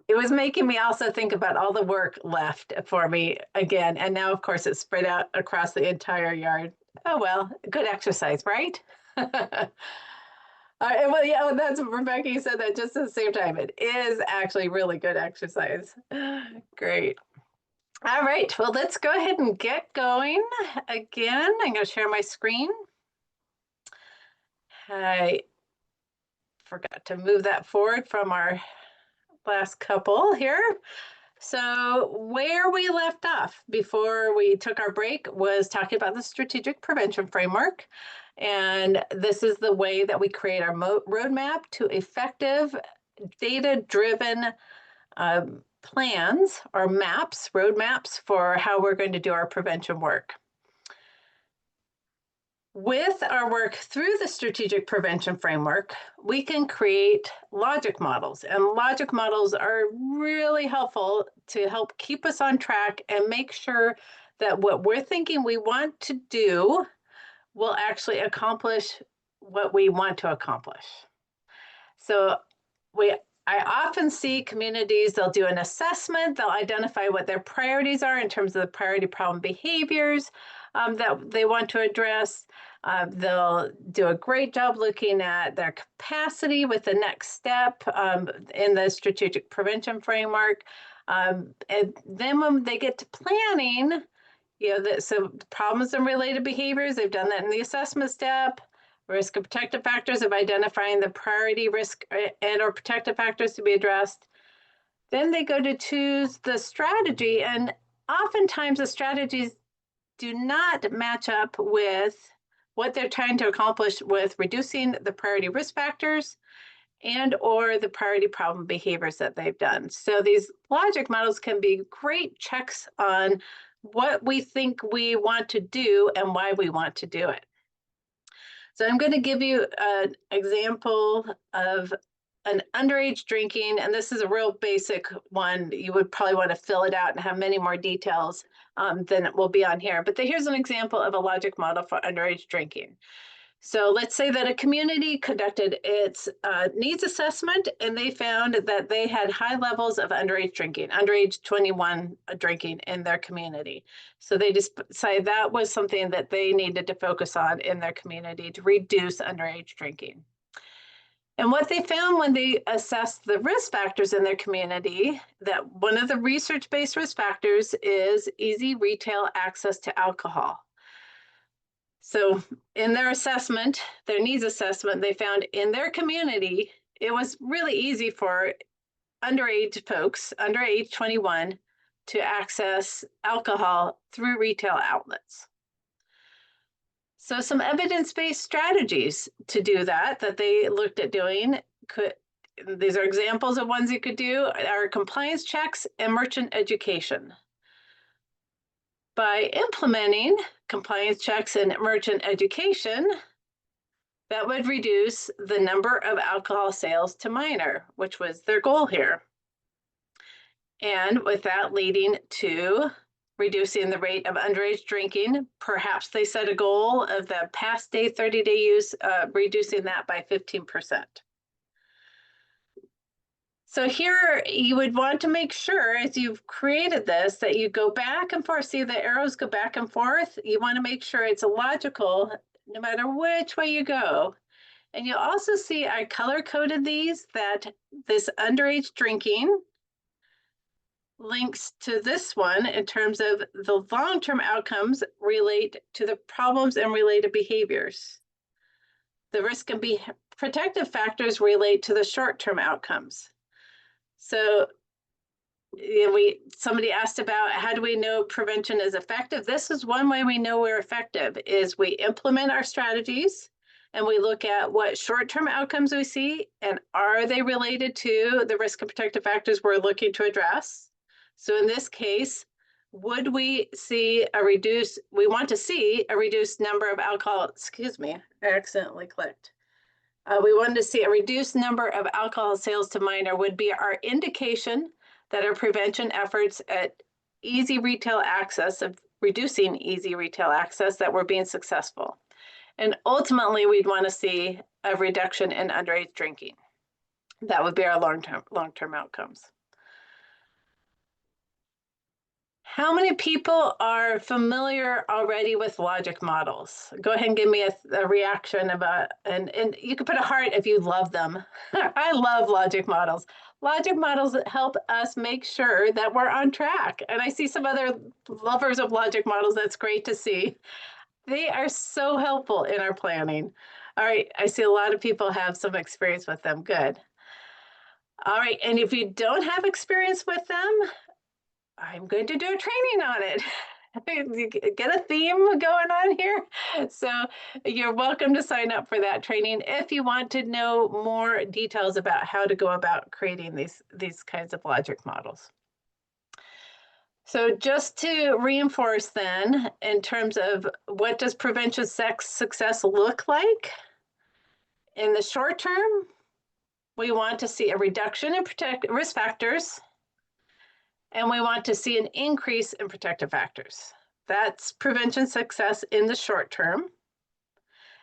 it was making me also think about all the work left for me again. And now, of course, it's spread out across the entire yard. Oh, well, good exercise, right? Well, yeah, that's Rebecca. You said that just at the same time. It is actually really good exercise. Great. All right, well, let's go ahead and get going. Again, I'm going to share my screen. I forgot to move that forward from our last couple here. So where we left off before we took our break was talking about the strategic prevention framework. And this is the way that we create our roadmap to effective data-driven plans or maps, roadmaps for how we're going to do our prevention work. With our work through the strategic prevention framework, we can create logic models, and logic models are really helpful to help keep us on track and make sure that what we're thinking we want to do will actually accomplish what we want to accomplish. So I often see communities, they'll do an assessment, they'll identify what their priorities are in terms of the priority problem behaviors that they want to address. They'll do a great job looking at their capacity with the next step in the strategic prevention framework. And then when they get to planning, so problems and related behaviors, they've done that in the assessment step. Risk and protective factors of identifying the priority risk and or protective factors to be addressed. Then they go to choose the strategy, and oftentimes the strategies do not match up with what they're trying to accomplish with reducing the priority risk factors and or the priority problem behaviors that they've done. So these logic models can be great checks on what we think we want to do and why we want to do it. So I'm going to give you an example of an underage drinking, and this is a real basic one. You would probably want to fill it out and have many more details than it will be on here. But here's an example of a logic model for underage drinking. So let's say that a community conducted its needs assessment, and they found that they had high levels of underage drinking, underage 21 drinking in their community. So they decided that was something that they needed to focus on in their community to reduce underage drinking. And what they found when they assessed the risk factors in their community, that one of the research-based risk factors is easy retail access to alcohol. So in their assessment, their needs assessment, they found in their community, it was really easy for underage folks, under age 21, to access alcohol through retail outlets. So some evidence-based strategies to do that they looked at doing, these are examples of ones you could do, are compliance checks and merchant education. By implementing compliance checks and merchant education, that would reduce the number of alcohol sales to minor, which was their goal here. And with that leading to reducing the rate of underage drinking, perhaps they set a goal of the past day 30-day use, reducing that by 15%. So here you would want to make sure as you've created this that you go back and forth. See the arrows go back and forth. You want to make sure it's logical no matter which way you go. And you'll also see I color coded these, that this underage drinking links to this one in terms of the long-term outcomes relate to the problems and related behaviors. The risk and protective factors relate to the short-term outcomes. So somebody asked about how do we know prevention is effective? This is one way we know we're effective is we implement our strategies and we look at what short-term outcomes we see and are they related to the risk and protective factors we're looking to address. So in this case, would we see we want to see a reduced number of alcohol, excuse me, I accidentally clicked. We wanted to see a reduced number of alcohol sales to minor would be our indication that our prevention efforts at easy retail access, of reducing easy retail access, that we're being successful. And ultimately, we'd want to see a reduction in underage drinking. That would be our long-term outcomes. How many people are familiar already with logic models? Go ahead and give me a reaction about, and you can put a heart if you love them. I love logic models. Logic models help us make sure that we're on track. And I see some other lovers of logic models. That's great to see. They are so helpful in our planning. All right, I see a lot of people have some experience with them. Good. All right, and if you don't have experience with them, I'm going to do a training on it. Get a theme going on here. So you're welcome to sign up for that training if you want to know more details about how to go about creating these kinds of logic models. So just to reinforce then, in terms of what does prevention success look like? In the short term, we want to see a reduction in risk factors, and we want to see an increase in protective factors. That's prevention success in the short term.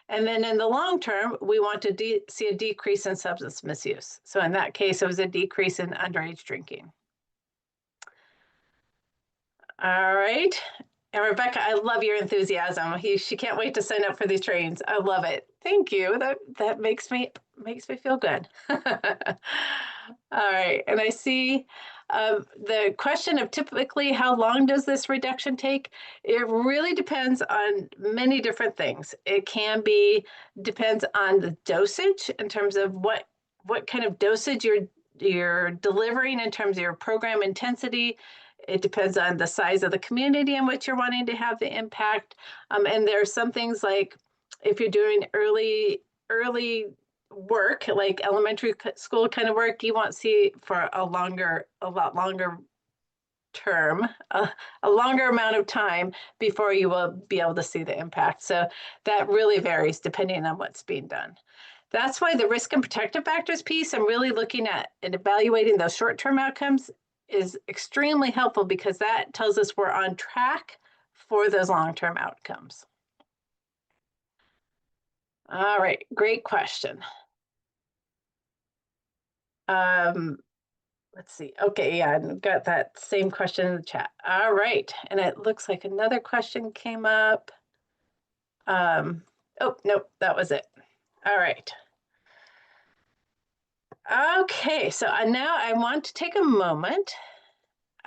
And then in the long term, we want to see a decrease in substance misuse. So in that case, it was a decrease in underage drinking. All right. And Rebecca, I love your enthusiasm. She can't wait to sign up for these trainings. I love it. Thank you. That makes me feel good. All right. And I see the question of typically how long does this reduction take? It really depends on many different things. It depends on the dosage in terms of what kind of dosage you're delivering in terms of your program intensity. It depends on the size of the community in which you're wanting to have the impact. And there are some things like if you're doing early work, like elementary school kind of work, you won't see for a lot longer term, a longer amount of time before you will be able to see the impact. So that really varies depending on what's being done. That's why the risk and protective factors piece and really looking at and evaluating those short-term outcomes is extremely helpful because that tells us we're on track for those long-term outcomes. All right, great question. Let's see. Okay, yeah, I've got that same question in the chat. All right, and it looks like another question came up. Oh, nope, that was it. All right. Okay, so now I want to take a moment.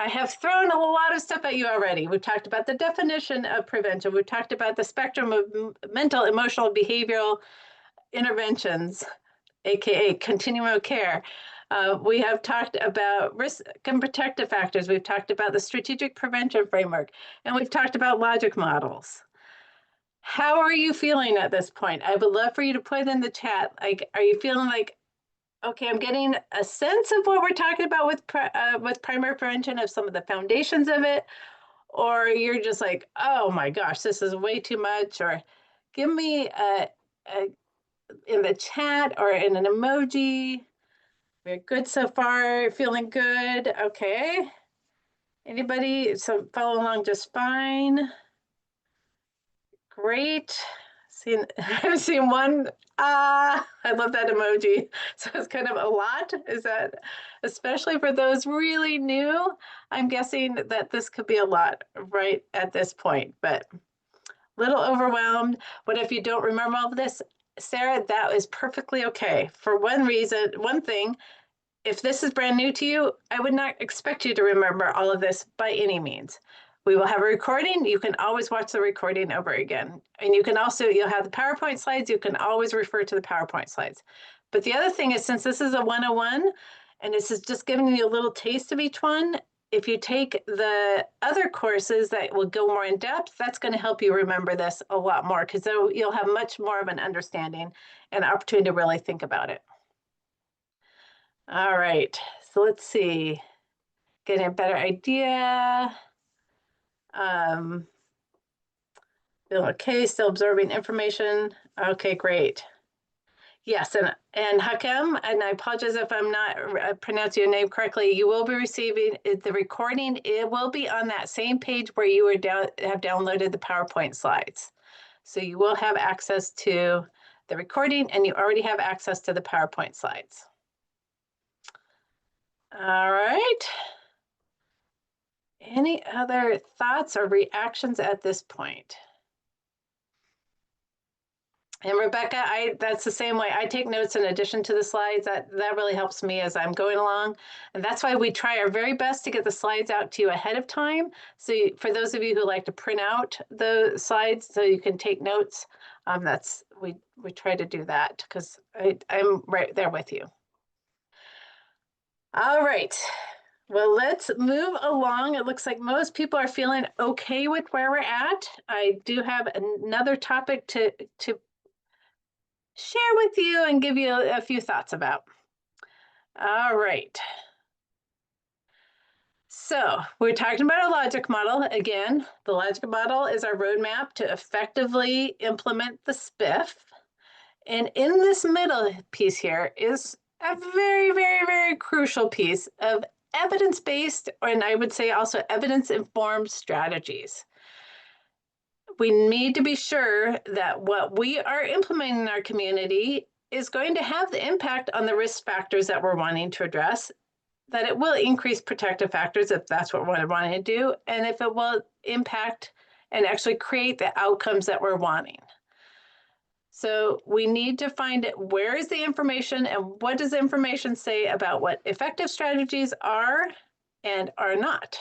I have thrown a lot of stuff at you already. We've talked about the definition of prevention. We've talked about the spectrum of mental, emotional, behavioral interventions, AKA continuum of care. We have talked about risk and protective factors. We've talked about the strategic prevention framework, and we've talked about logic models. How are you feeling at this point? I would love for you to put in the chat, like, are you feeling like, okay, I'm getting a sense of what we're talking about with primary prevention, of some of the foundations of it, or you're just like, oh my gosh, this is way too much, or give me in the chat or in an emoji. We're good so far, feeling good. Okay. Anybody? So follow along just fine. Great. I've seen one. I love that emoji. So it's kind of a lot. Is that especially for those really new? I'm guessing that this could be a lot right at this point, but a little overwhelmed. What if you don't remember all of this? Sarah, that is perfectly okay. For one reason, one thing, if this is brand new to you, I would not expect you to remember all of this by any means. We will have a recording. You can always watch the recording over again. And you can also, you'll have the PowerPoint slides. You can always refer to the PowerPoint slides. But the other thing is, since this is a 101, and this is just giving you a little taste of each one, if you take the other courses that will go more in depth, that's going to help you remember this a lot more, because you'll have much more of an understanding and opportunity to really think about it. All right, so let's see. Getting a better idea. Okay, still absorbing information. Okay, great. Yes, and Hakem, and I apologize if I'm not pronouncing your name correctly, you will be receiving the recording. It will be on that same page where you have downloaded the PowerPoint slides. So you will have access to the recording, and you already have access to the PowerPoint slides. All right. Any other thoughts or reactions at this point? And Rebecca, that's the same way. I take notes in addition to the slides. That really helps me as I'm going along. And that's why we try our very best to get the slides out to you ahead of time. So for those of you who like to print out the slides so you can take notes, we try to do that because I'm right there with you. All right. Well, let's move along. It looks like most people are feeling okay with where we're at. I do have another topic to share with you and give you a few thoughts about. All right. So we're talking about a logic model. Again, the logic model is our roadmap to effectively implement the SPIF. And in this middle piece here is a very, very, very crucial piece of evidence-based, and I would say also evidence-informed strategies. We need to be sure that what we are implementing in our community is going to have the impact on the risk factors that we're wanting to address, that it will increase protective factors if that's what we're wanting to do, and if it will impact and actually create the outcomes that we're wanting. So we need to find it, where is the information and what does the information say about what effective strategies are and are not.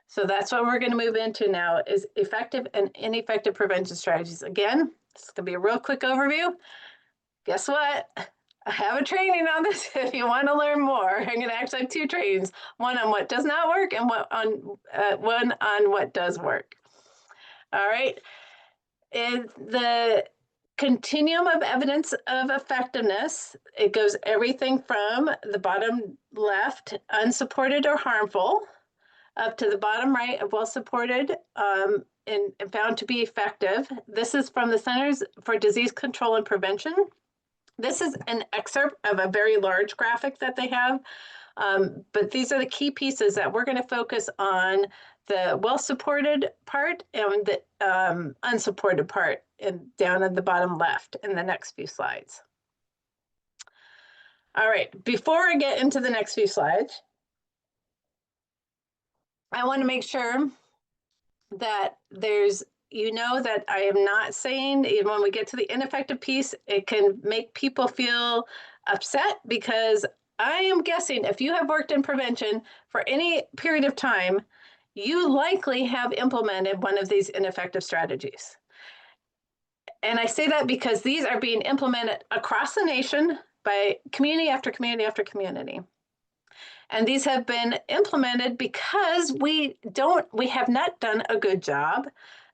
So that's what we're going to move into now, is effective and ineffective prevention strategies. Again, this is going to be a real quick overview. Guess what? I have a training on this if you want to learn more. I'm going to actually have 2 trainings, one on what does not work and one on what does work. All right. In the continuum of evidence of effectiveness, it goes everything from the bottom left, unsupported or harmful, up to the bottom right of well-supported and found to be effective. This is from the Centers for Disease Control and Prevention. This is an excerpt of a very large graphic that they have, but these are the key pieces that we're going to focus on: the well-supported part and the unsupported part, and down at the bottom left in the next few slides. All right, before I get into the next few slides, I want to make sure that that I am not saying, even when we get to the ineffective piece, it can make people feel upset, because I am guessing if you have worked in prevention for any period of time, you likely have implemented one of these ineffective strategies. And I say that because these are being implemented across the nation by community after community after community. And these have been implemented because we have not done a good job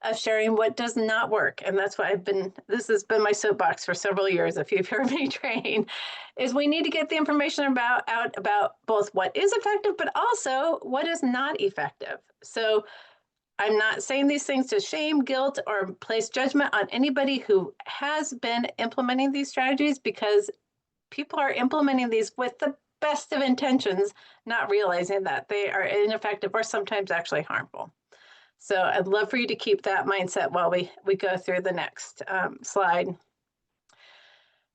of sharing what does not work. And that's why this has been my soapbox for several years, if you've heard me train, is we need to get the information out about both what is effective, but also what is not effective. So I'm not saying these things to shame, guilt, or place judgment on anybody who has been implementing these strategies, because people are implementing these with the best of intentions, not realizing that they are ineffective or sometimes actually harmful. So I'd love for you to keep that mindset while we go through the next slide.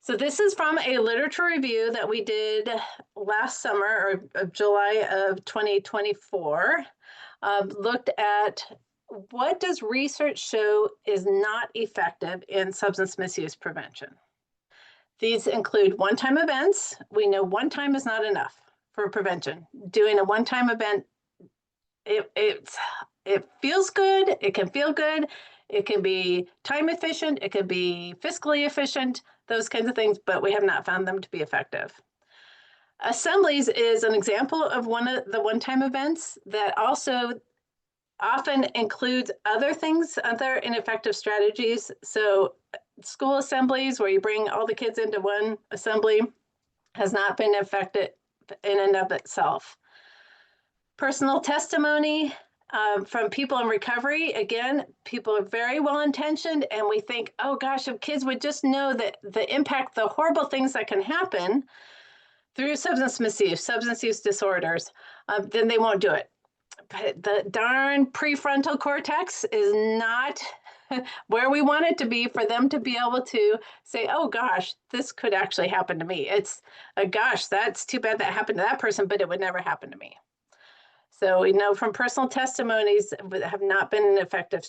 So this is from a literature review that we did last summer, or July of 2024. Looked at what does research show is not effective in substance misuse prevention. These include one-time events. We know one time is not enough for prevention. Doing a one-time event, it feels good, it can feel good, it can be time efficient, it can be fiscally efficient, those kinds of things, but we have not found them to be effective. Assemblies is an example of one of the one-time events that also often includes other things, other ineffective strategies. So school assemblies where you bring all the kids into one assembly has not been effective in and of itself. Personal testimony from people in recovery. Again, people are very well-intentioned, and we think, oh gosh, if kids would just know that the impact, the horrible things that can happen through substance misuse, substance use disorders, then they won't do it. But the darn prefrontal cortex is not where we want it to be for them to be able to say, oh gosh, this could actually happen to me. It's, gosh, that's too bad that happened to that person, but it would never happen to me. So we know from personal testimonies have not been an effective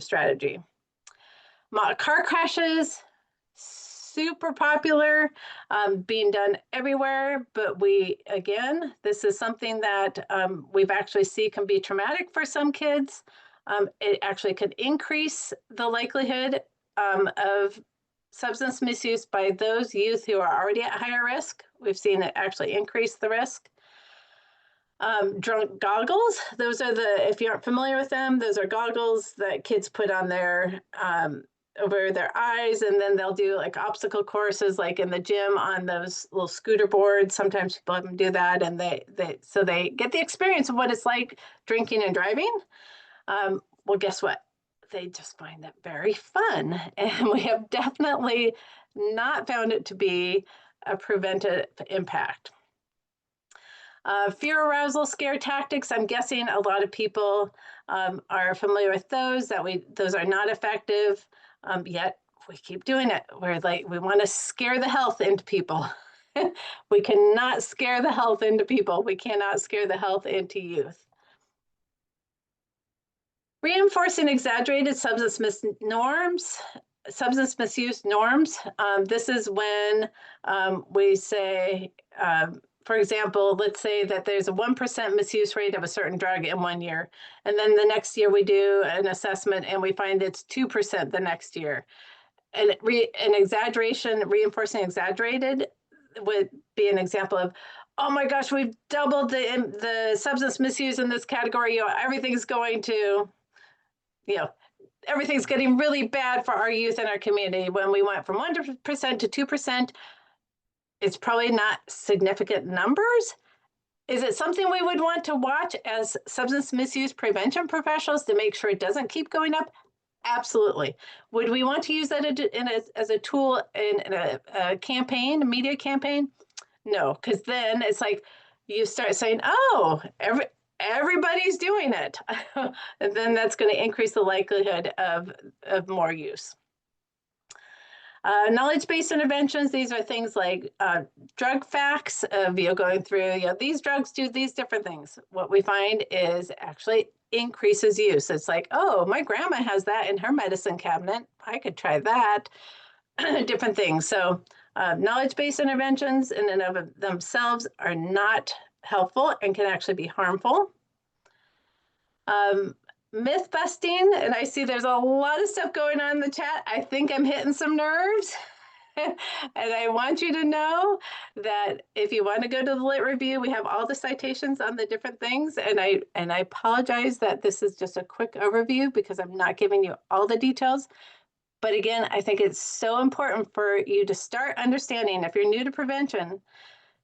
strategy. Car crashes, super popular, being done everywhere, but again, this is something that we've actually seen can be traumatic for some kids. It actually could increase the likelihood of substance misuse by those youth who are already at higher risk. We've seen it actually increase the risk. Drunk goggles, those are if you aren't familiar with them, those are goggles that kids put on over their eyes, and then they'll do like obstacle courses like in the gym on those little scooter boards. Sometimes people have them do that, and so they get the experience of what it's like drinking and driving. Well, guess what? They just find that very fun, and we have definitely not found it to be a preventive impact. Fear arousal scare tactics, I'm guessing a lot of people are familiar with those, those are not effective, yet we keep doing it. We want to scare the health into people. We cannot scare the health into people. We cannot scare the health into youth. Reinforcing exaggerated substance misuse norms. This is when we say, for example, let's say that there's a 1% misuse rate of a certain drug in 1 year. And then the next year we do an assessment and we find it's 2% the next year. And an exaggeration, reinforcing exaggerated would be an example of, oh my gosh, we've doubled the substance misuse in this category. Everything's going to, everything's getting really bad for our youth and our community. When we went from 1% to 2%, it's probably not significant numbers. Is it something we would want to watch as substance misuse prevention professionals to make sure it doesn't keep going up? Absolutely. Would we want to use that as a tool in a campaign, a media campaign? No, because then it's like you start saying, oh, everybody's doing it. And then that's going to increase the likelihood of more use. Knowledge-based interventions, these are things like drug facts of going through, these drugs do these different things. What we find is actually increases use. It's like, oh, my grandma has that in her medicine cabinet. I could try that. Different things. So knowledge-based interventions in and of themselves are not helpful and can actually be harmful. Myth busting, and I see there's a lot of stuff going on in the chat. I think I'm hitting some nerves. And I want you to know that if you want to go to the lit review, we have all the citations on the different things. And I apologize that this is just a quick overview because I'm not giving you all the details. But again, I think it's so important for you to start understanding, if you're new to prevention,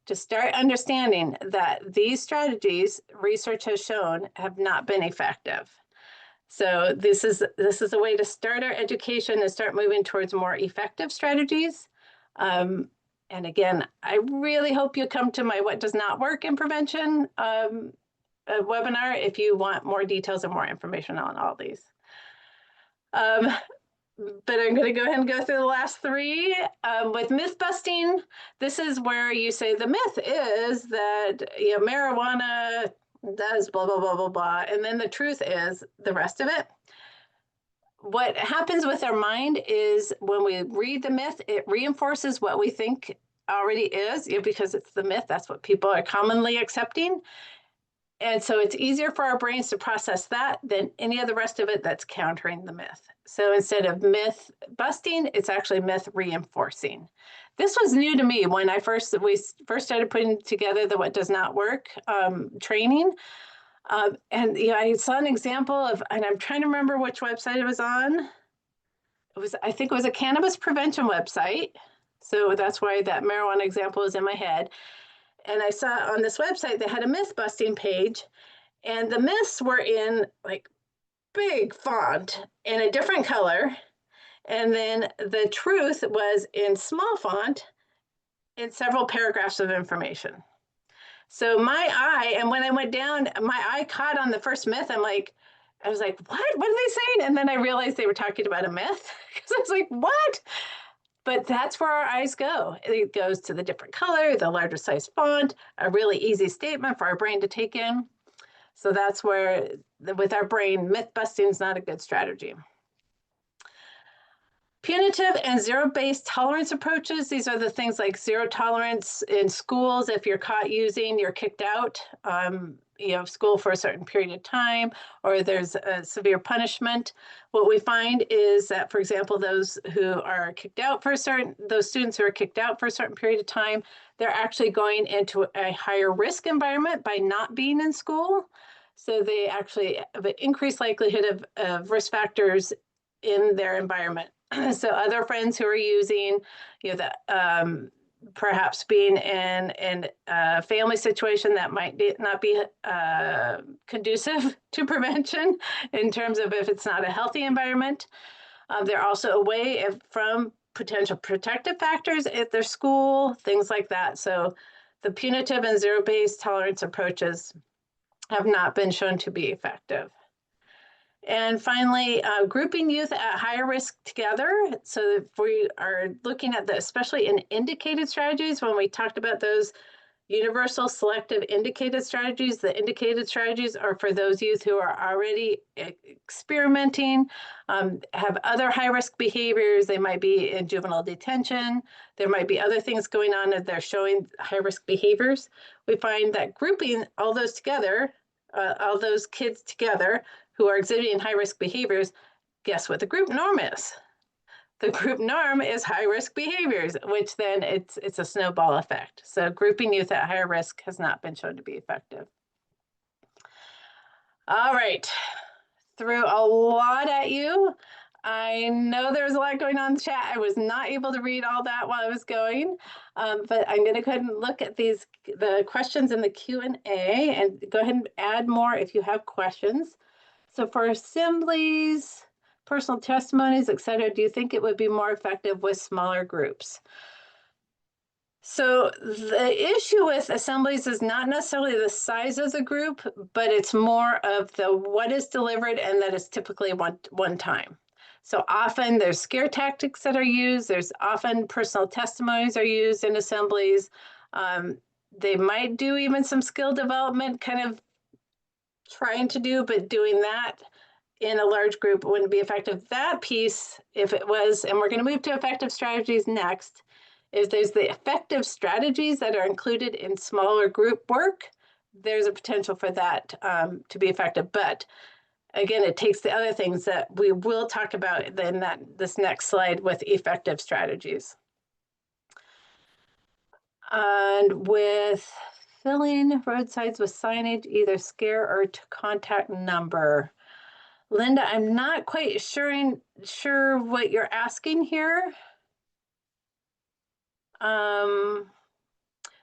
to start understanding that these strategies, research has shown, have not been effective. So this is a way to start our education and start moving towards more effective strategies. And again, I really hope you come to my What Does Not Work in Prevention webinar if you want more details and more information on all these. But I'm going to go ahead and go through the last three. With myth busting, this is where you say the myth is that marijuana does blah, blah, blah, blah, blah. And then the truth is the rest of it. What happens with our mind is when we read the myth, it reinforces what we think already is, because it's the myth. That's what people are commonly accepting. And so it's easier for our brains to process that than any of the rest of it that's countering the myth. So instead of myth busting, it's actually myth reinforcing. This was new to me when we first started putting together the What Does Not Work training. And I saw an example of, and I'm trying to remember which website it was on. I think it was a cannabis prevention website. So that's why that marijuana example is in my head. And I saw on this website, they had a myth busting page, and the myths were in like big font in a different color. And then the truth was in small font in several paragraphs of information. So my eye, and when I went down, my eye caught on the first myth. I was like, what are they saying? And then I realized they were talking about a myth, because I was like, what? But that's where our eyes go. It goes to the different color, the larger size font, a really easy statement for our brain to take in. So that's where, with our brain, myth busting is not a good strategy. Punitive and zero-based tolerance approaches. These are the things like zero tolerance in schools. If you're caught using, you're kicked out school for a certain period of time, or there's a severe punishment. What we find is that, for example, those students who are kicked out for a certain period of time, they're actually going into a higher risk environment by not being in school. So they actually have an increased likelihood of risk factors in their environment. So other friends who are using, perhaps being in a family situation that might not be conducive to prevention in terms of if it's not a healthy environment. They're also away from potential protective factors at their school, things like that. So the punitive and zero-based tolerance approaches have not been shown to be effective. And finally, grouping youth at higher risk together. So if we are looking at especially in indicated strategies, when we talked about those universal selective indicated strategies, the indicated strategies are for those youth who are already experimenting, have other high risk behaviors. They might be in juvenile detention. There might be other things going on that they're showing high risk behaviors. We find that grouping all those together, all those kids together, who are exhibiting high-risk behaviors, guess what the group norm is? The group norm is high-risk behaviors, which then it's a snowball effect. So grouping youth at higher risk has not been shown to be effective. All right, threw a lot at you. I know there's a lot going on in the chat. I was not able to read all that while I was going, but I'm going to go ahead and look at the questions in the Q&A, and go ahead and add more if you have questions. So for assemblies, personal testimonies, et cetera, do you think it would be more effective with smaller groups? So the issue with assemblies is not necessarily the size of the group, but it's more of what is delivered, and that is typically one time. So often there's scare tactics that are used. There's often personal testimonies are used in assemblies. They might do even some skill development kind of trying to do, but doing that in a large group wouldn't be effective. That piece, if it was, and we're going to move to effective strategies next, is there's the effective strategies that are included in smaller group work. There's a potential for that to be effective. But again, it takes the other things that we will talk about in this next slide with effective strategies. And with filling roadsides with signage, either scare or to contact number. Linda, I'm not quite sure what you're asking here.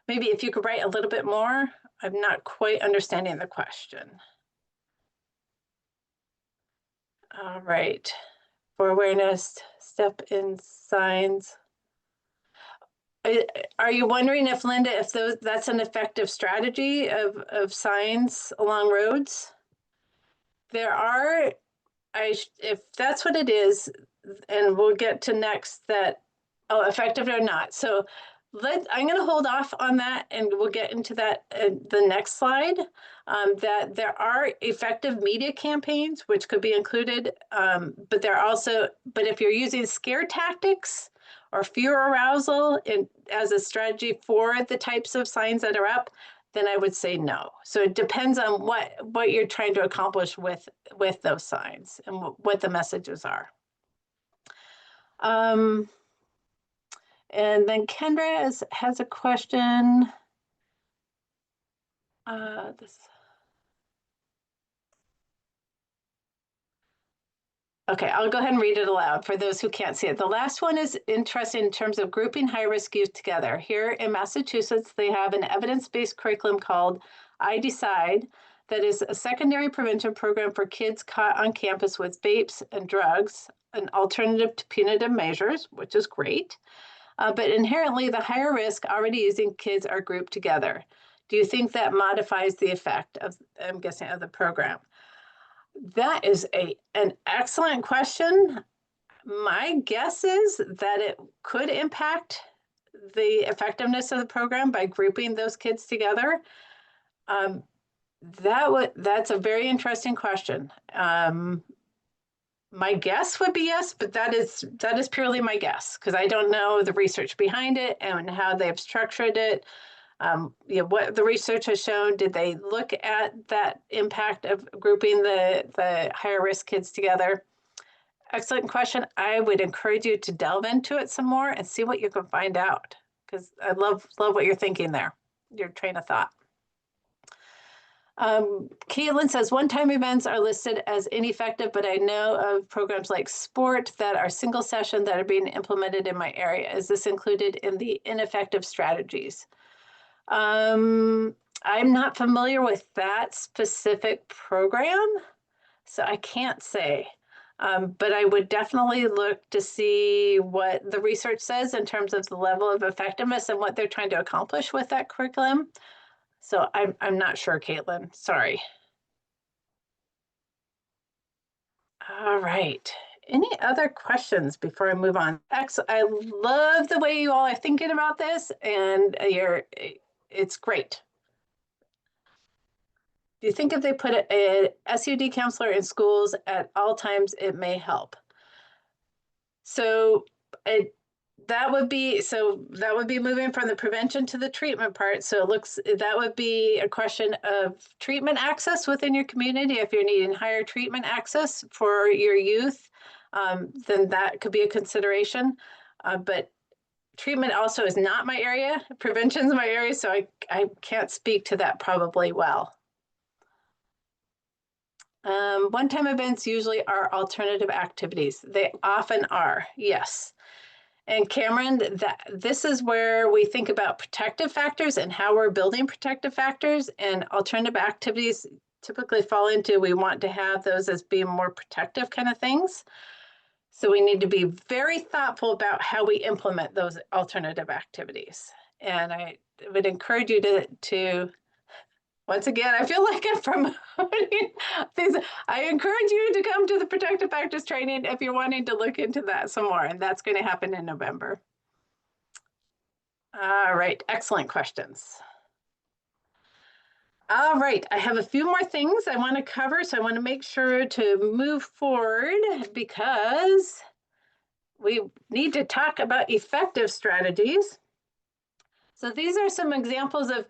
Maybe if you could write a little bit more. I'm not quite understanding the question. All right. For awareness, step in signs. Are you wondering if, Linda, if that's an effective strategy of signs along roads? There are, if that's what it is, and we'll get to next that, effective or not. So I'm going to hold off on that, and we'll get into that in the next slide. That there are effective media campaigns, which could be included, but if you're using scare tactics or fear arousal as a strategy for the types of signs that are up, then I would say no. So it depends on what you're trying to accomplish with those signs and what the messages are. And then Kendra has a question. Okay, I'll go ahead and read it aloud for those who can't see it. The last one is interesting in terms of grouping high-risk youth together. Here in Massachusetts, they have an evidence-based curriculum called I Decide that is a secondary prevention program for kids caught on campus with vapes and drugs, an alternative to punitive measures, which is great. But inherently, the higher risk already using kids are grouped together. Do you think that modifies the effect of, I'm guessing, of the program? That is an excellent question. My guess is that it could impact the effectiveness of the program by grouping those kids together. That's a very interesting question. My guess would be yes, but that is purely my guess because I don't know the research behind it and how they've structured it. What the research has shown, did they look at that impact of grouping the higher risk kids together? Excellent question. I would encourage you to delve into it some more and see what you can find out because I love what you're thinking there, your train of thought. Caitlin says one-time events are listed as ineffective, but I know of programs like sport that are single session that are being implemented in my area. Is this included in the ineffective strategies? I'm not familiar with that specific program, so I can't say. But I would definitely look to see what the research says in terms of the level of effectiveness and what they're trying to accomplish with that curriculum. So I'm not sure, Caitlin. Sorry. All right. Any other questions before I move on? Excellent. I love the way you all are thinking about this, and it's great. Do you think if they put a SUD counselor in schools at all times, it may help? So that would be moving from the prevention to the treatment part. So that would be a question of treatment access within your community. If you're needing higher treatment access for your youth, then that could be a consideration. But treatment also is not my area. Prevention is my area, so I can't speak to that probably well. One-time events usually are alternative activities. They often are, yes. And Cameron, this is where we think about protective factors and how we're building protective factors, and alternative activities typically fall into, we want to have those as being more protective kind of things. So we need to be very thoughtful about how we implement those alternative activities. And I would encourage you to once again, I feel like I'm promoting things. I encourage you to come to the protective factors training if you're wanting to look into that some more, and that's going to happen in November. All right, excellent questions. All right, I have a few more things I want to cover, so I want to make sure to move forward because we need to talk about effective strategies. So these are some examples of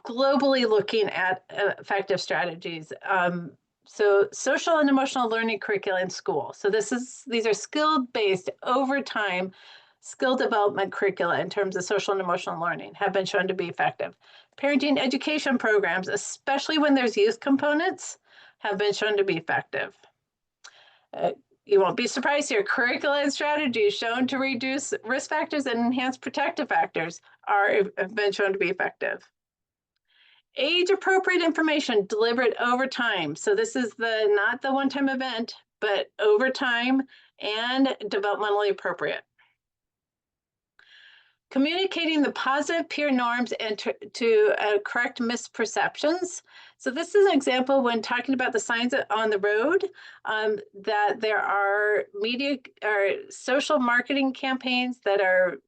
globally looking at effective strategies. So social and emotional learning curricula in school. So these are skill-based over time skill development curricula in terms of social and emotional learning have been shown to be effective. Parenting education programs, especially when there's youth components, have been shown to be effective. You won't be surprised here. Curricula and strategies shown to reduce risk factors and enhance protective factors have been shown to be effective. Age-appropriate information delivered over time. So this is not the one-time event, but over time and developmentally appropriate. Communicating the positive peer norms and to correct misperceptions. So this is an example when talking about the signs on the road, that there are media or social marketing campaigns that are,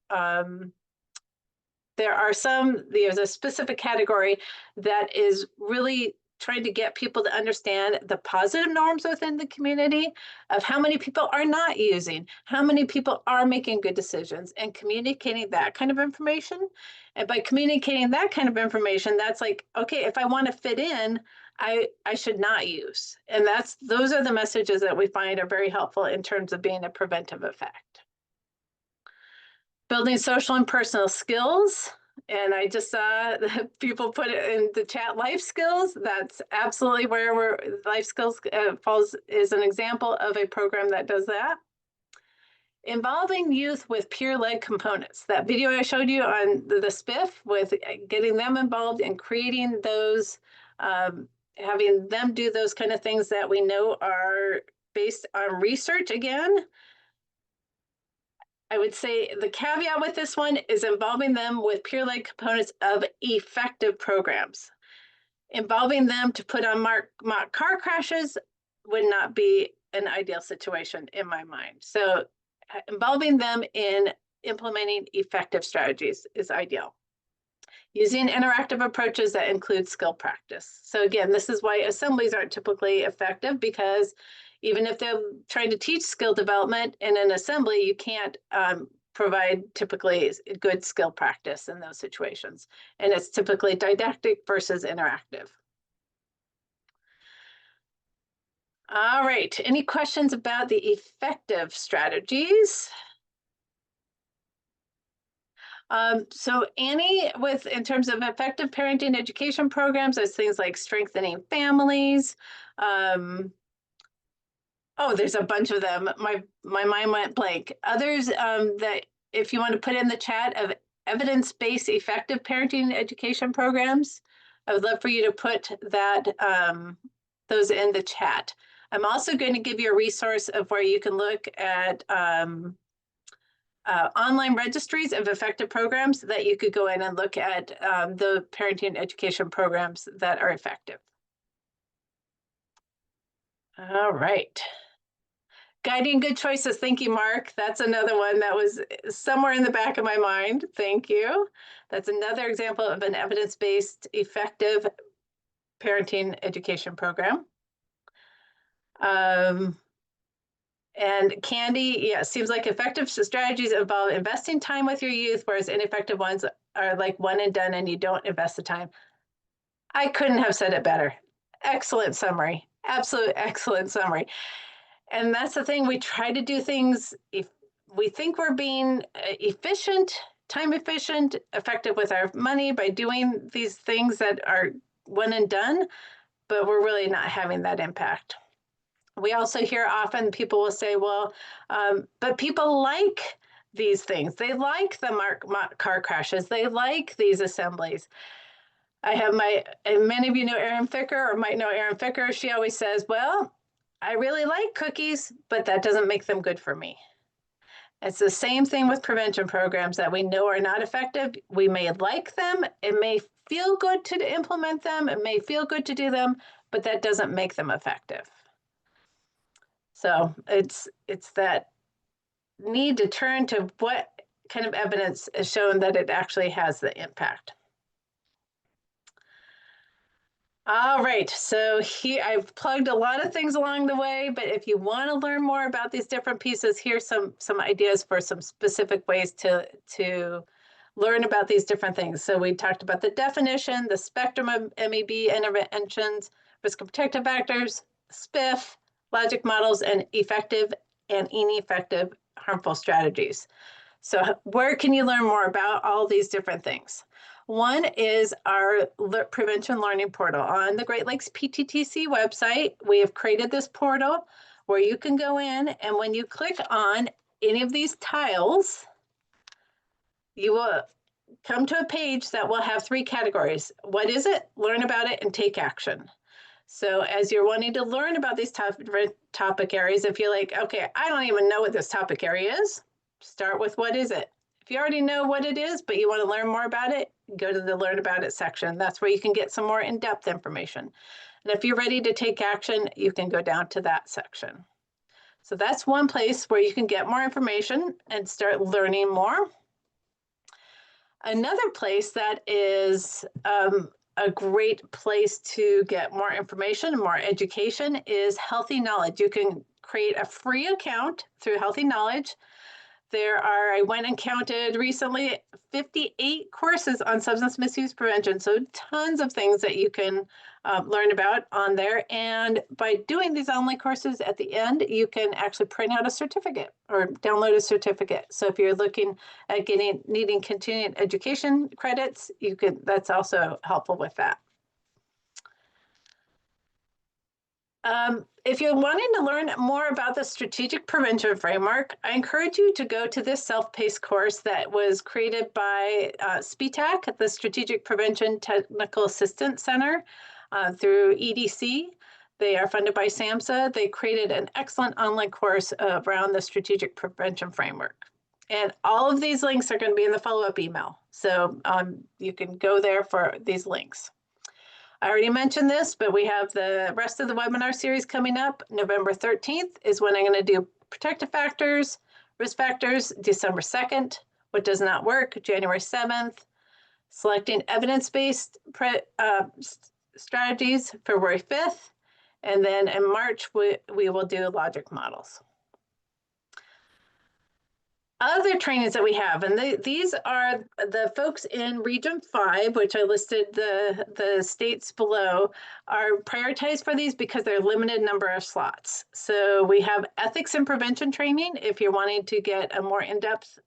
there's a specific category that is really trying to get people to understand the positive norms within the community of how many people are not using, how many people are making good decisions, and communicating that kind of information. And by communicating that kind of information, that's like, okay, if I want to fit in, I should not use. And those are the messages that we find are very helpful in terms of being a preventive effect. Building social and personal skills. And I just saw people put it in the chat, life skills. That's absolutely where life skills falls, is an example of a program that does that. Involving youth with peer-led components. That video I showed you on the SPIF, with getting them involved and creating those, having them do those kind of things that we know are based on research again. I would say the caveat with this one is involving them with peer-led components of effective programs. Involving them to put on mock car crashes would not be an ideal situation in my mind. So involving them in implementing effective strategies is ideal. Using interactive approaches that include skill practice. So again, this is why assemblies aren't typically effective, because even if they're trying to teach skill development in an assembly, you can't provide typically good skill practice in those situations. And it's typically didactic versus interactive. All right, any questions about the effective strategies? So Annie, in terms of effective parenting education programs, there's things like strengthening families. Oh, there's a bunch of them. My mind went blank. Others that if you want to put in the chat of evidence-based effective parenting education programs, I would love for you to put that those in the chat. I'm also going to give you a resource of where you can look at online registries of effective programs that you could go in and look at the parenting education programs that are effective. All right. Guiding good choices. Thank you, Mark. That's another one that was somewhere in the back of my mind. Thank you. That's another example of an evidence-based effective parenting education program. And Candy, yeah, seems like effective strategies involve investing time with your youth, whereas ineffective ones are like one and done and you don't invest the time. I couldn't have said it better. Excellent summary. Absolute excellent summary. And that's the thing, we try to do things, if we think we're being efficient, time efficient, effective with our money by doing these things that are one and done, but we're really not having that impact. We also hear often people will say, well, but people like these things. They like the car crashes. They like these assemblies. I have and many of you know Erin Ficker or might know Erin Ficker. She always says, well, I really like cookies, but that doesn't make them good for me. It's the same thing with prevention programs that we know are not effective. We may like them. It may feel good to implement them. It may feel good to do them, but that doesn't make them effective. So it's that need to turn to what kind of evidence has shown that it actually has the impact. All right, so here I've plugged a lot of things along the way, but if you want to learn more about these different pieces, here's some ideas for some specific ways to learn about these different things. So we talked about the definition, the spectrum of MEB interventions, risk and protective factors, SPIF, logic models, and effective and ineffective harmful strategies. So where can you learn more about all these different things? One is our prevention learning portal. On the Great Lakes PTTC website, we have created this portal where you can go in, and when you click on any of these tiles, you will come to a page that will have 3 categories. What is it? Learn about it and take action. So as you're wanting to learn about these topic areas, if you're like, okay, I don't even know what this topic area is, start with what is it? If you already know what it is, but you want to learn more about it, go to the Learn About It section. That's where you can get some more in-depth information. And if you're ready to take action, you can go down to that section. So that's one place where you can get more information and start learning more. Another place that is a great place to get more information and more education is Healthy Knowledge. You can create a free account through Healthy Knowledge. I went and counted recently 58 courses on substance misuse prevention. So tons of things that you can learn about on there. And by doing these online courses at the end, you can actually print out a certificate or download a certificate. So if you're looking at needing continuing education credits, that's also helpful with that. If you're wanting to learn more about the strategic prevention framework, I encourage you to go to this self-paced course that was created by SPTAC, the Strategic Prevention Technical Assistance Center, through EDC. They are funded by SAMHSA. They created an excellent online course around the strategic prevention framework. And all of these links are going to be in the follow-up email. So you can go there for these links. I already mentioned this, but we have the rest of the webinar series coming up. November 13th is when I'm going to do protective factors, risk factors, December 2nd, what does not work, January 7th, selecting evidence-based strategies, February 5th, and then in March, we will do logic models. Other trainings that we have, and these are the folks in Region 5, which I listed the states below, are prioritized for these because they're a limited number of slots. So we have ethics and prevention training if you're wanting to get a more in-depth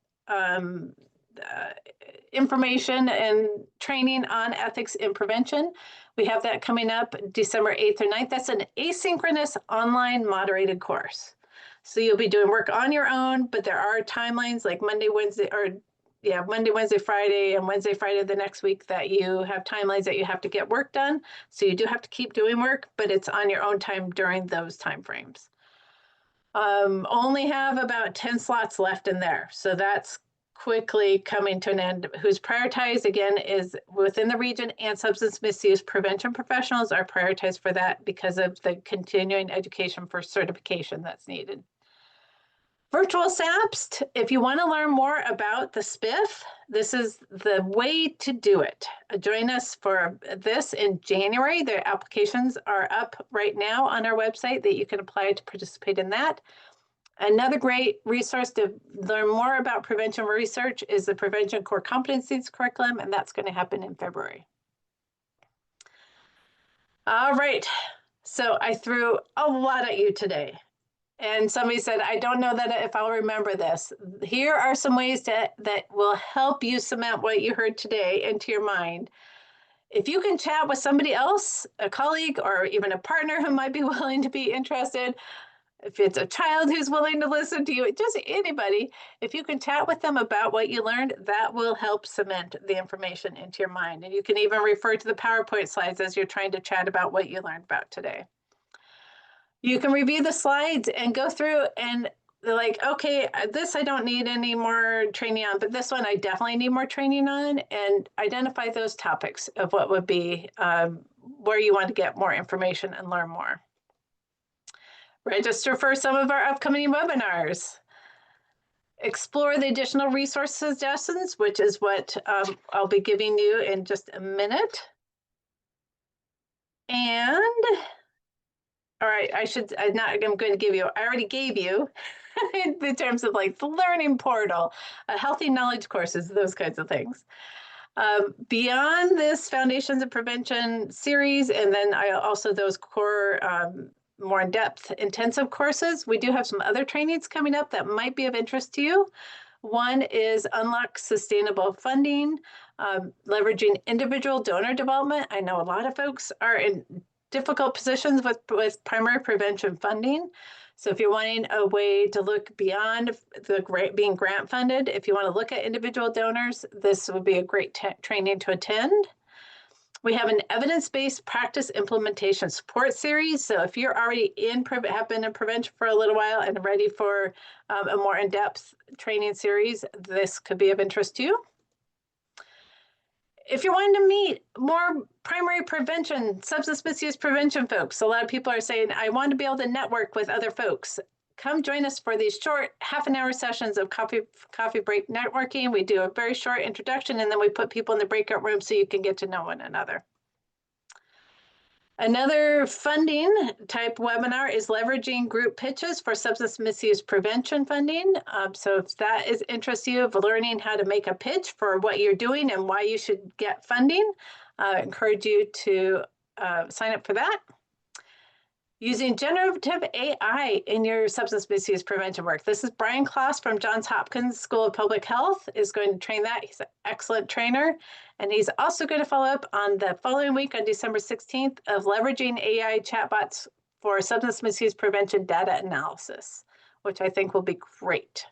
information and training on ethics and prevention. We have that coming up December 8th or 9th. That's an asynchronous online moderated course. So you'll be doing work on your own, but there are timelines like Monday, Wednesday, Friday, and Wednesday, Friday the next week that you have timelines that you have to get work done. So you do have to keep doing work, but it's on your own time during those time frames. Only have about 10 slots left in there. So that's quickly coming to an end. Who's prioritized, again, is within the region, and substance misuse prevention professionals are prioritized for that because of the continuing education for certification that's needed. Virtual SAPST, if you want to learn more about the SPIF, this is the way to do it. Join us for this in January. The applications are up right now on our website that you can apply to participate in that. Another great resource to learn more about prevention research is the Prevention Core Competencies curriculum, and that's going to happen in February. All right, so I threw a lot at you today. And somebody said, I don't know that if I'll remember this. Here are some ways that will help you cement what you heard today into your mind. If you can chat with somebody else, a colleague, or even a partner who might be willing to be interested, if it's a child who's willing to listen to you, just anybody, if you can chat with them about what you learned, that will help cement the information into your mind. And you can even refer to the PowerPoint slides as you're trying to chat about what you learned about today. You can review the slides and go through and they're like, okay, this I don't need any more training on, but this one I definitely need more training on, and identify those topics of what would be where you want to get more information and learn more. Register for some of our upcoming webinars. Explore the additional resource suggestions, which is what I'll be giving you in just a minute. And, all right, I'm going to give you, I already gave you in terms of like the learning portal, healthy knowledge courses, those kinds of things. Beyond this Foundations of Prevention series, and then also those core more in-depth intensive courses, we do have some other trainings coming up that might be of interest to you. One is Unlock Sustainable Funding, leveraging individual donor development. I know a lot of folks are in difficult positions with primary prevention funding. So if you're wanting a way to look beyond being grant funded, if you want to look at individual donors, this would be a great training to attend. We have an evidence-based practice implementation support series. So if you're already have been in prevention for a little while and ready for a more in-depth training series, this could be of interest to you. If you're wanting to meet more primary prevention, substance misuse prevention folks, a lot of people are saying, I want to be able to network with other folks. Come join us for these short half-an-hour sessions of coffee break networking. We do a very short introduction, and then we put people in the breakout room so you can get to know one another. Another funding type webinar is leveraging group pitches for substance misuse prevention funding. So if that is interests you of learning how to make a pitch for what you're doing and why you should get funding, I encourage you to sign up for that. Using generative AI in your substance misuse prevention work. This is Brian Klaus from Johns Hopkins School of Public Health is going to train that. He's an excellent trainer. And he's also going to follow up on the following week on December 16th of leveraging AI chatbots for substance misuse prevention data analysis, which I think will be great.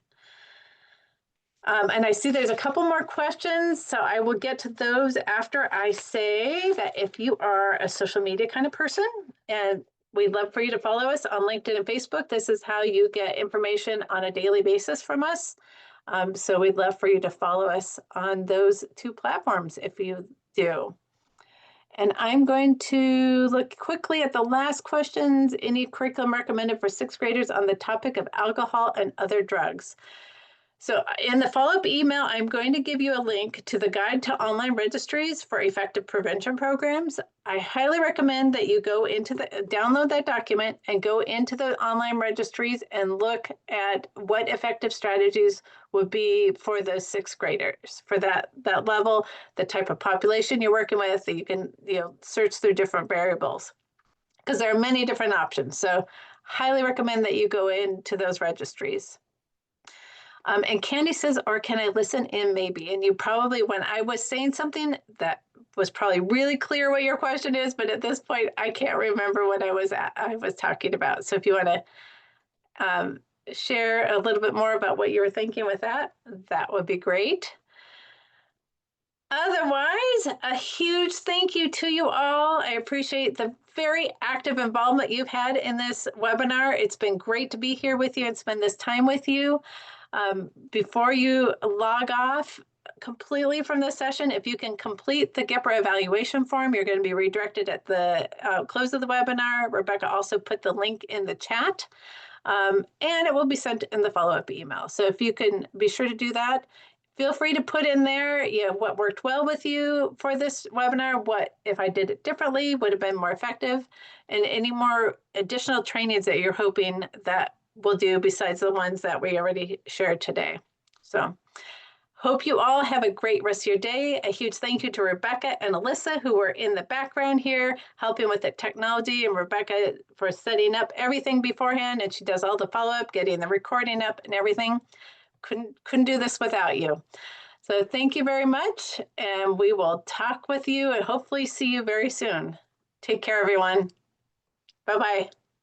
And I see there's a couple more questions, so I will get to those after I say that if you are a social media kind of person, and we'd love for you to follow us on LinkedIn and Facebook. This is how you get information on a daily basis from us. So we'd love for you to follow us on those two platforms if you do. And I'm going to look quickly at the last questions. Any curriculum recommended for sixth graders on the topic of alcohol and other drugs? So in the follow-up email, I'm going to give you a link to the Guide to Online Registries for Effective Prevention Programs. I highly recommend that you go into download that document and go into the online registries and look at what effective strategies would be for the sixth graders, for that level, the type of population you're working with, that you can search through different variables, because there are many different options. So highly recommend that you go into those registries. And Candy says, or can I listen in maybe? And you probably, when I was saying something that was probably really clear what your question is, but at this point, I can't remember what I was talking about. So if you want to share a little bit more about what you were thinking with that, that would be great. Otherwise, a huge thank you to you all. I appreciate the very active involvement you've had in this webinar. It's been great to be here with you and spend this time with you. Before you log off completely from this session, if you can complete the GEPRA evaluation form, you're going to be redirected at the close of the webinar. Rebecca also put the link in the chat, and it will be sent in the follow-up email. So if you can be sure to do that, feel free to put in there what worked well with you for this webinar, what if I did it differently would have been more effective, and any more additional trainings that you're hoping that we'll do besides the ones that we already shared today. So hope you all have a great rest of your day. A huge thank you to Rebecca and Alyssa, who were in the background here helping with the technology, and Rebecca for setting up everything beforehand, and she does all the follow-up, getting the recording up and everything. Couldn't do this without you. So thank you very much, and we will talk with you and hopefully see you very soon. Take care, everyone. Bye-bye.